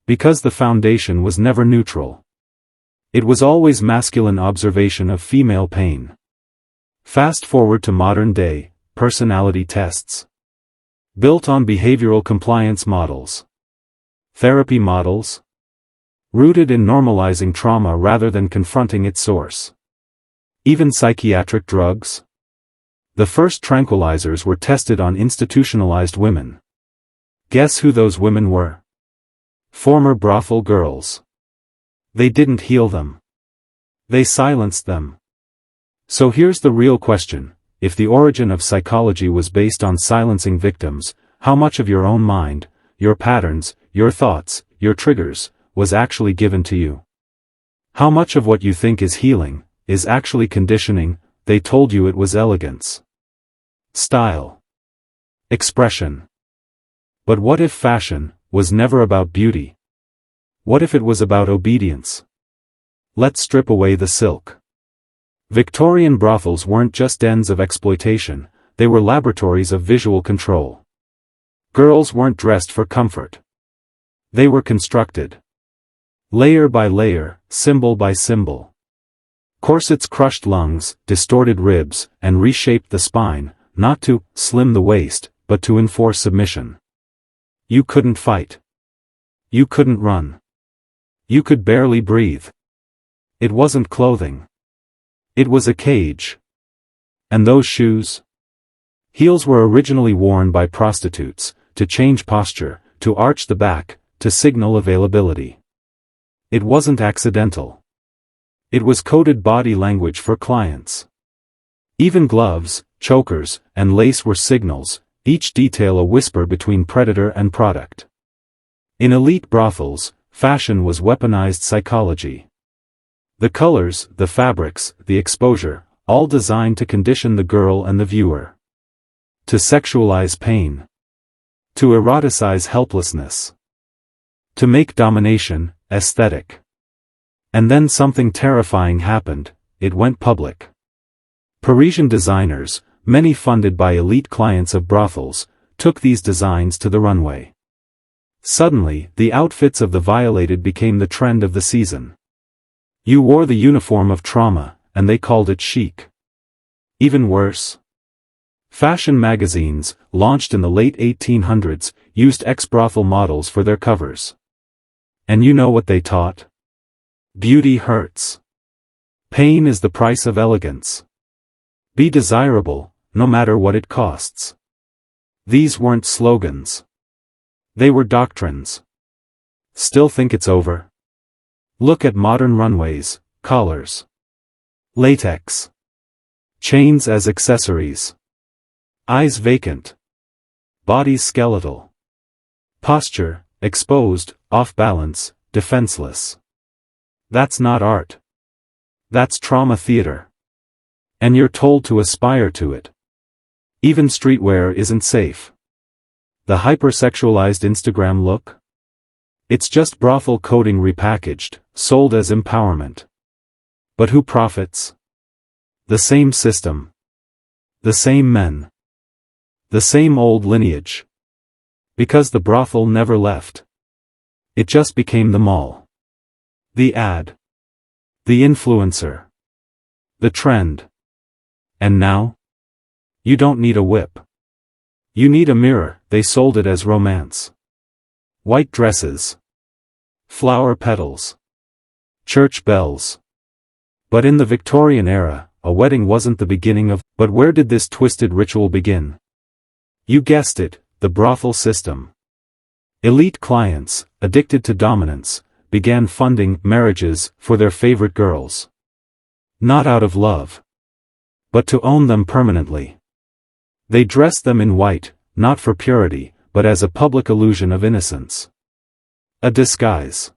Because the foundation was never neutral. It was always masculine observation of female pain. Fast forward to modern day, personality tests. Built on behavioral compliance models. Therapy models. Rooted in normalizing trauma rather than confronting its source. Even psychiatric drugs. The first tranquilizers were tested on institutionalized women. Guess who those women were? Former brothel girls. They didn't heal them. They silenced them. So here's the real question. If the origin of psychology was based on silencing victims, how much of your own mind, your patterns, your thoughts, your triggers, was actually given to you? How much of what you think is healing, is actually conditioning? They told you it was elegance. Style. Expression. But what if fashion was never about beauty? What if it was about obedience? Let's strip away the silk. Victorian brothels weren't just dens of exploitation, they were laboratories of visual control. Girls weren't dressed for comfort. They were constructed. Layer by layer, symbol by symbol. Corsets crushed lungs, distorted ribs, and reshaped the spine, not to slim the waist, but to enforce submission. You couldn't fight. You couldn't run. You could barely breathe. It wasn't clothing. It was a cage. And those shoes? Heels were originally worn by prostitutes, to change posture, to arch the back, to signal availability. It wasn't accidental. It was coded body language for clients. Even gloves, chokers, and lace were signals, each detail a whisper between predator and product. In elite brothels, fashion was weaponized psychology. The colors, the fabrics, the exposure, all designed to condition the girl and the viewer. To sexualize pain. To eroticize helplessness. To make domination aesthetic. And then something terrifying happened, it went public. Parisian designers, many funded by elite clients of brothels, took these designs to the runway. Suddenly, the outfits of the violated became the trend of the season. You wore the uniform of trauma, and they called it chic. Even worse. Fashion magazines, launched in the late 1800s, used ex-brothel models for their covers. And you know what they taught? Beauty hurts. Pain is the price of elegance. Be desirable, no matter what it costs. These weren't slogans. They were doctrines. Still think it's over? Look at modern runways, collars. Latex. Chains as accessories. Eyes vacant. Bodies skeletal. Posture, exposed, off balance, defenseless. That's not art. That's trauma theater. And you're told to aspire to it. Even streetwear isn't safe. The hypersexualized Instagram look? It's just brothel coding repackaged, sold as empowerment. But who profits? The same system. The same men. The same old lineage. Because the brothel never left. It just became the mall. The ad. The influencer. The trend. And now? You don't need a whip. You need a mirror. They sold it as romance. White dresses. Flower petals. Church bells. But in the Victorian era, a wedding wasn't the beginning of. But where did this twisted ritual begin? You guessed it, the brothel system. Elite clients, addicted to dominance, began funding marriages for their favorite girls. Not out of love, but to own them permanently. They dressed them in white, not for purity, but as a public illusion of innocence. A disguise.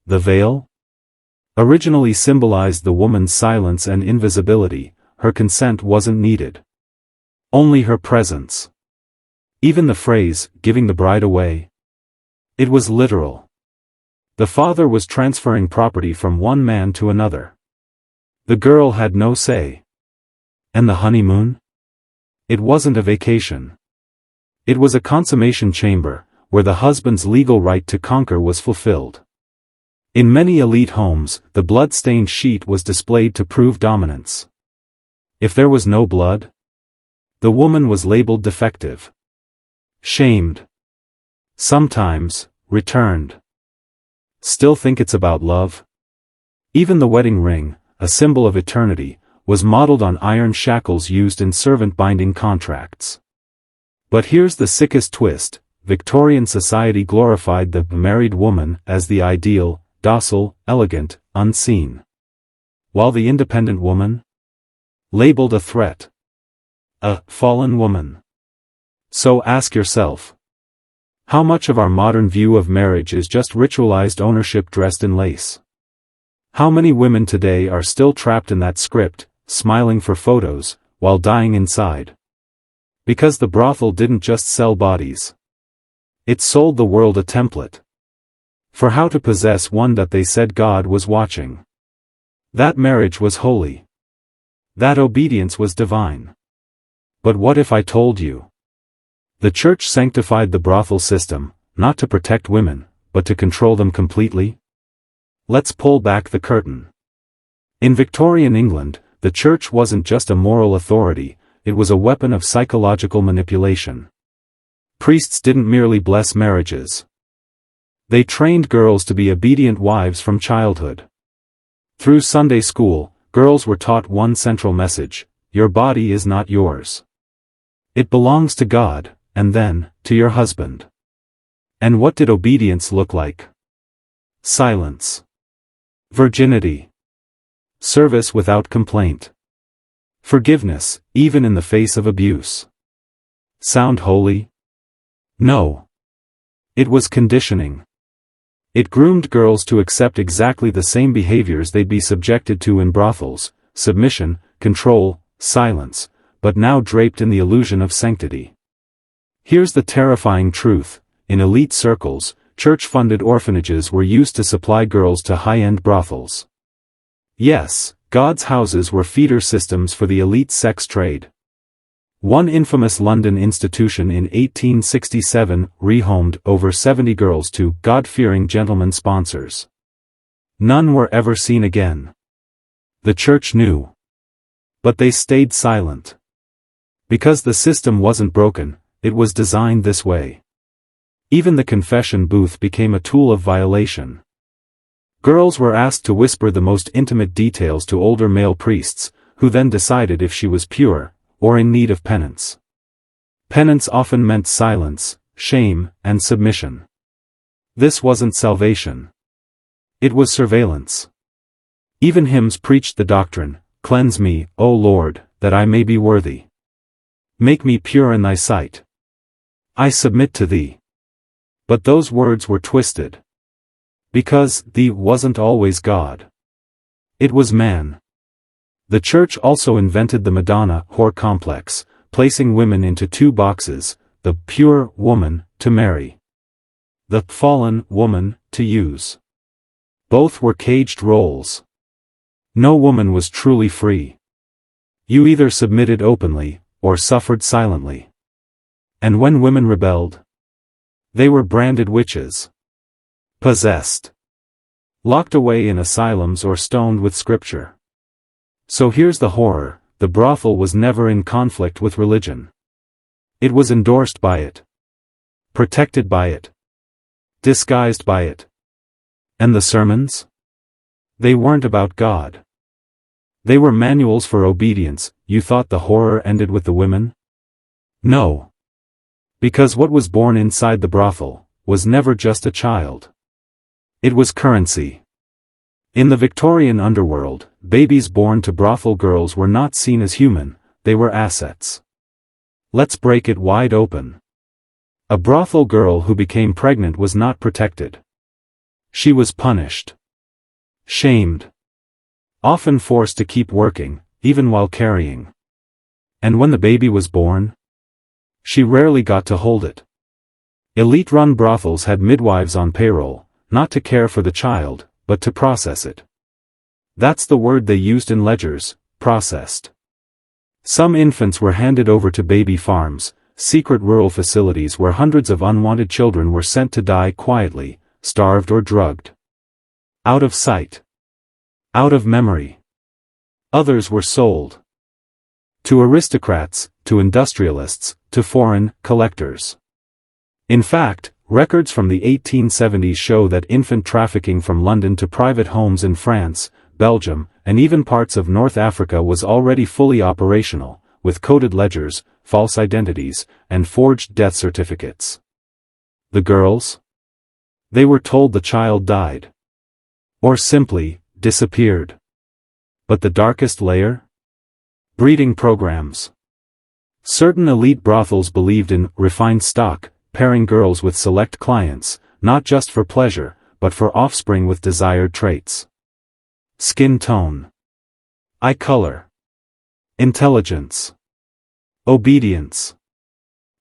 The veil? Originally symbolized the woman's silence and invisibility. Her consent wasn't needed. Only her presence. Even the phrase, giving the bride away. It was literal. The father was transferring property from one man to another. The girl had no say. And the honeymoon? It wasn't a vacation. It was a consummation chamber, where the husband's legal right to conquer was fulfilled. In many elite homes, the blood-stained sheet was displayed to prove dominance. If there was no blood, the woman was labeled defective. Shamed. Sometimes, returned. Still think it's about love? Even the wedding ring, a symbol of eternity, was modeled on iron shackles used in servant-binding contracts. But here's the sickest twist: Victorian society glorified the married woman as the ideal, docile, elegant, unseen. While the independent woman? Labeled a threat. A fallen woman. So ask yourself, how much of our modern view of marriage is just ritualized ownership dressed in lace? How many women today are still trapped in that script, smiling for photos, while dying inside? Because the brothel didn't just sell bodies. It sold the world a template for how to possess one that they said God was watching. That marriage was holy. That obedience was divine. But what if I told you? The church sanctified the brothel system, not to protect women, but to control them completely? Let's pull back the curtain. In Victorian England, the church wasn't just a moral authority, it was a weapon of psychological manipulation. Priests didn't merely bless marriages. They trained girls to be obedient wives from childhood. Through Sunday school, girls were taught one central message: your body is not yours. It belongs to God, and then, to your husband. And what did obedience look like? Silence. Virginity. Service without complaint. Forgiveness, even in the face of abuse. Sound holy? No. It was conditioning. It groomed girls to accept exactly the same behaviors they'd be subjected to in brothels: submission, control, silence, but now draped in the illusion of sanctity. Here's the terrifying truth: in elite circles, church-funded orphanages were used to supply girls to high-end brothels. Yes, God's houses were feeder systems for the elite sex trade. One infamous London institution in 1867 rehomed over 70 girls to God-fearing gentlemen sponsors. None were ever seen again. The church knew. But they stayed silent. Because the system wasn't broken, it was designed this way. Even the confession booth became a tool of violation. Girls were asked to whisper the most intimate details to older male priests, who then decided if she was pure, or in need of penance. Penance often meant silence, shame, and submission. This wasn't salvation. It was surveillance. Even hymns preached the doctrine: "Cleanse me, O Lord, that I may be worthy. Make me pure in thy sight. I submit to thee." But those words were twisted. Because "thee" wasn't always God. It was man. The church also invented the Madonna-whore complex, placing women into two boxes: the pure woman, to marry. The fallen woman, to use. Both were caged roles. No woman was truly free. You either submitted openly, or suffered silently. And when women rebelled, they were branded witches. Possessed. locked away in asylums or stoned with scripture. So here's the horror: the brothel was never in conflict with religion. It was endorsed by it, protected by it, disguised by it. And the sermons? They weren't about God. They were manuals for obedience. You thought the horror ended with the women? No. Because what was born inside the brothel was never just a child. It was currency. In the Victorian underworld, babies born to brothel girls were not seen as human, they were assets. Let's break it wide open. A brothel girl who became pregnant was not protected. She was punished. Shamed. Often forced to keep working, even while carrying. And when the baby was born, she rarely got to hold it. Elite-run brothels had midwives on payroll, not to care for the child, but to process it. That's the word they used in ledgers: processed. Some infants were handed over to baby farms, secret rural facilities where hundreds of unwanted children were sent to die quietly, starved or drugged. Out of sight. Out of memory. Others were sold. To aristocrats, to industrialists, to foreign collectors. In fact, records from the 1870s show that infant trafficking from London to private homes in France, Belgium, and even parts of North Africa was already fully operational, with coded ledgers, false identities, and forged death certificates. The girls? They were told the child died. Or simply, disappeared. But the darkest layer? Breeding programs. Certain elite brothels believed in refined stock, pairing girls with select clients, not just for pleasure, but for offspring with desired traits. Skin tone. Eye color. Intelligence. Obedience.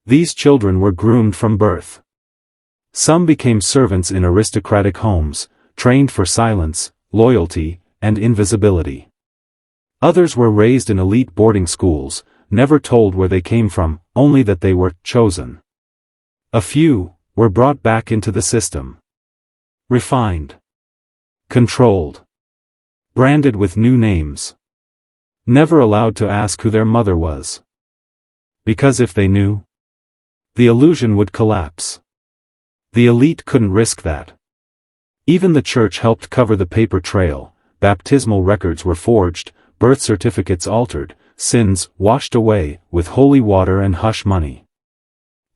These children were groomed from birth. Some became servants in aristocratic homes, trained for silence, loyalty, and invisibility. Others were raised in elite boarding schools, never told where they came from, only that they were chosen. A few were brought back into the system. Refined. Controlled. Branded with new names. Never allowed to ask who their mother was. Because if they knew, the illusion would collapse. The elite couldn't risk that. Even the church helped cover the paper trail. Baptismal records were forged, birth certificates altered, sins washed away with holy water and hush money.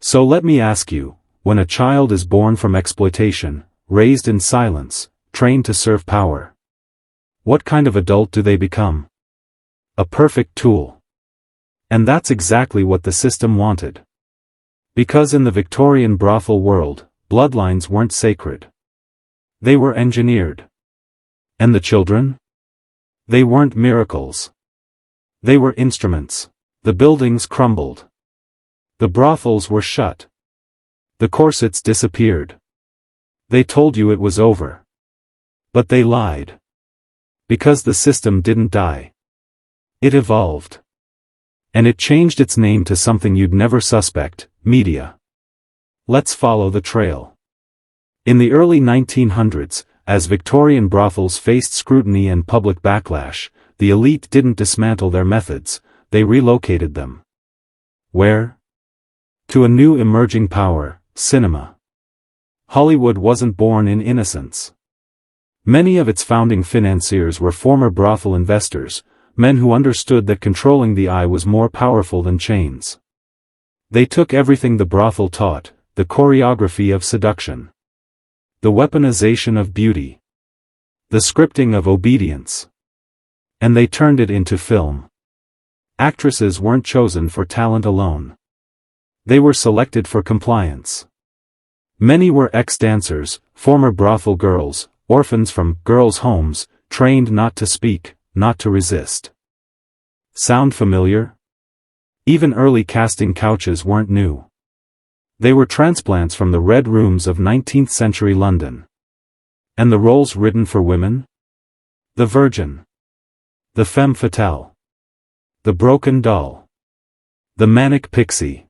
So let me ask you, when a child is born from exploitation, raised in silence, trained to serve power, what kind of adult do they become? A perfect tool. And that's exactly what the system wanted. Because in the Victorian brothel world, bloodlines weren't sacred. They were engineered. And the children? They weren't miracles. They were instruments. The buildings crumbled. The brothels were shut. The corsets disappeared. They told you it was over. But they lied. Because the system didn't die. It evolved. And it changed its name to something you'd never suspect: media. Let's follow the trail. In the early 1900s, as Victorian brothels faced scrutiny and public backlash, the elite didn't dismantle their methods, they relocated them. Where? To a new emerging power: cinema. Hollywood wasn't born in innocence. Many of its founding financiers were former brothel investors, men who understood that controlling the eye was more powerful than chains. They took everything the brothel taught, the choreography of seduction, the weaponization of beauty, the scripting of obedience, and they turned it into film. Actresses weren't chosen for talent alone. They were selected for compliance. Many were ex-dancers, former brothel girls, orphans from girls' homes, trained not to speak, not to resist. Sound familiar? Even early casting couches weren't new. They were transplants from the red rooms of 19th-century London. And the roles written for women? The virgin. The femme fatale. The broken doll. The manic pixie.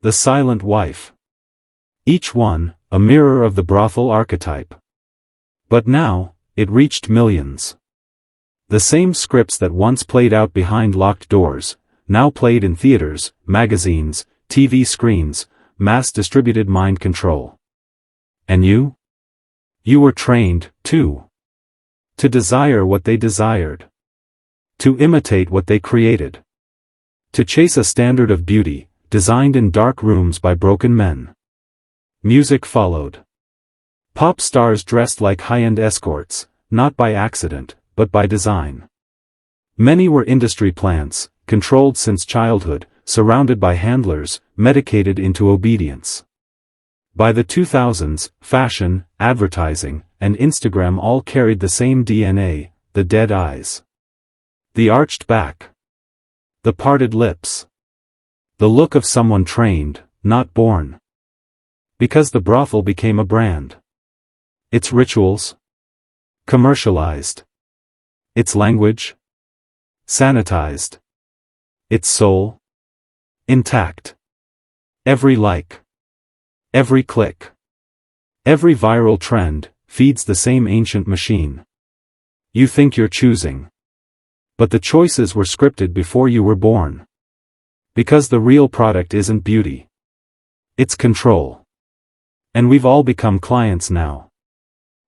The silent wife. Each one, a mirror of the brothel archetype. But now, it reached millions. The same scripts that once played out behind locked doors, now played in theaters, magazines, TV screens, mass-distributed mind control. And you? You were trained, too. To desire what they desired. To imitate what they created. To chase a standard of beauty, designed in dark rooms by broken men. Music followed. Pop stars dressed like high-end escorts, not by accident, but by design. Many were industry plants, controlled since childhood, surrounded by handlers, medicated into obedience. By the 2000s, fashion, advertising, and Instagram all carried the same DNA, the dead eyes. The arched back. The parted lips. The look of someone trained, not born. Because the brothel became a brand. Its rituals? Commercialized. Its language? Sanitized. Its soul? Intact. Every like. Every click. Every viral trend feeds the same ancient machine. You think you're choosing. But the choices were scripted before you were born. Because the real product isn't beauty. It's control. And we've all become clients now.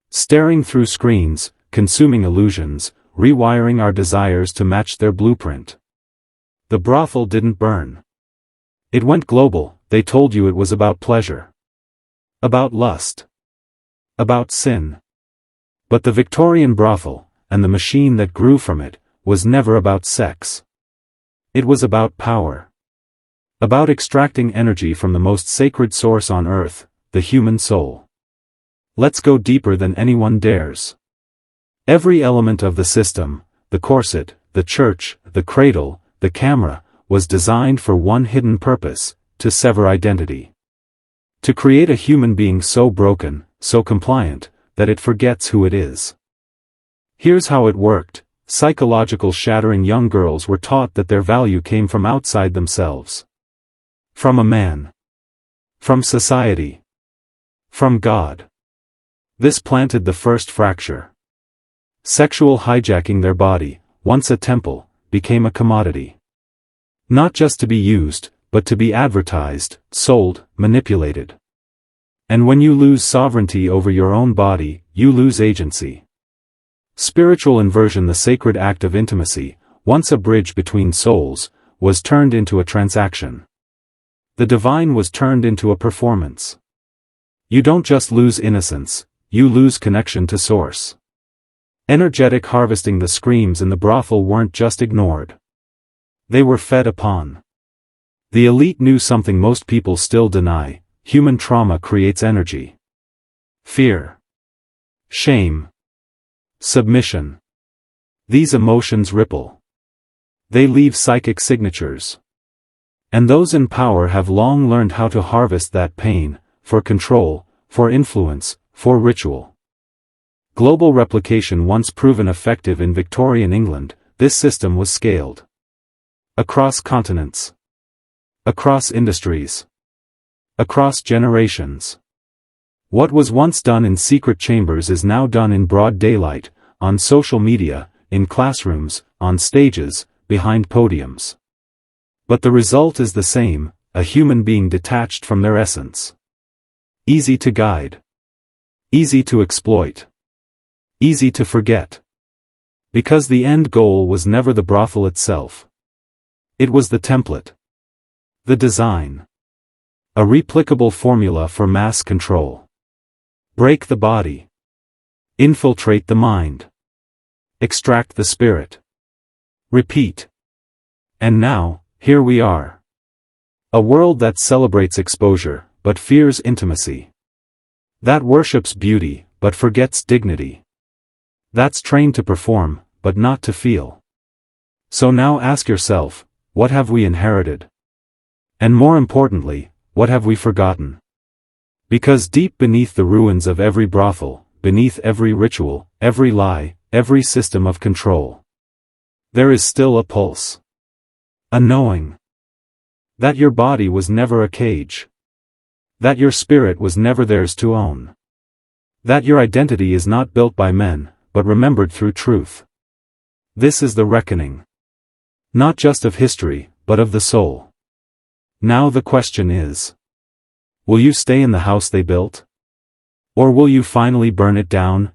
Staring through screens, consuming illusions, rewiring our desires to match their blueprint. The brothel didn't burn. It went global. They told you it was about pleasure. About lust. About sin. But the Victorian brothel, and the machine that grew from it, was never about sex. It was about power. About extracting energy from the most sacred source on earth, the human soul. Let's go deeper than anyone dares. Every element of the system, the corset, the church, the cradle, the camera, was designed for one hidden purpose, to sever identity. To create a human being so broken, so compliant, that it forgets who it is. Here's how it worked. Psychological shattering. Young girls were taught that their value came from outside themselves. From a man. From society. From God. This planted the first fracture. Sexual hijacking. Their body, once a temple, became a commodity. Not just to be used, but to be advertised, sold, manipulated. And when you lose sovereignty over your own body, you lose agency. Spiritual inversion. The sacred act of intimacy, once a bridge between souls, was turned into a transaction. The divine was turned into a performance. You don't just lose innocence, you lose connection to source. Energetic harvesting. The screams in the brothel weren't just ignored. They were fed upon. The elite knew something most people still deny: human trauma creates energy. Fear. Shame. Submission. These emotions ripple. They leave psychic signatures. And those in power have long learned how to harvest that pain, for control, for influence, for ritual. Global replication. Once proven effective in Victorian England, this system was scaled. Across continents. Across industries. Across generations. What was once done in secret chambers is now done in broad daylight, on social media, in classrooms, on stages, behind podiums. But the result is the same: a human being detached from their essence. Easy to guide. Easy to exploit. Easy to forget. Because the end goal was never the brothel itself. It was the template. The design. A replicable formula for mass control. Break the body. Infiltrate the mind. Extract the spirit. Repeat. And now, here we are. A world that celebrates exposure, but fears intimacy. That worships beauty, but forgets dignity. That's trained to perform, but not to feel. So now ask yourself, what have we inherited? And more importantly, what have we forgotten? Because deep beneath the ruins of every brothel, beneath every ritual, every lie, every system of control, there is still a pulse. A knowing. That your body was never a cage. That your spirit was never theirs to own. That your identity is not built by men, but remembered through truth. This is the reckoning. Not just of history, but of the soul. Now the question is: will you stay in the house they built? Or will you finally burn it down?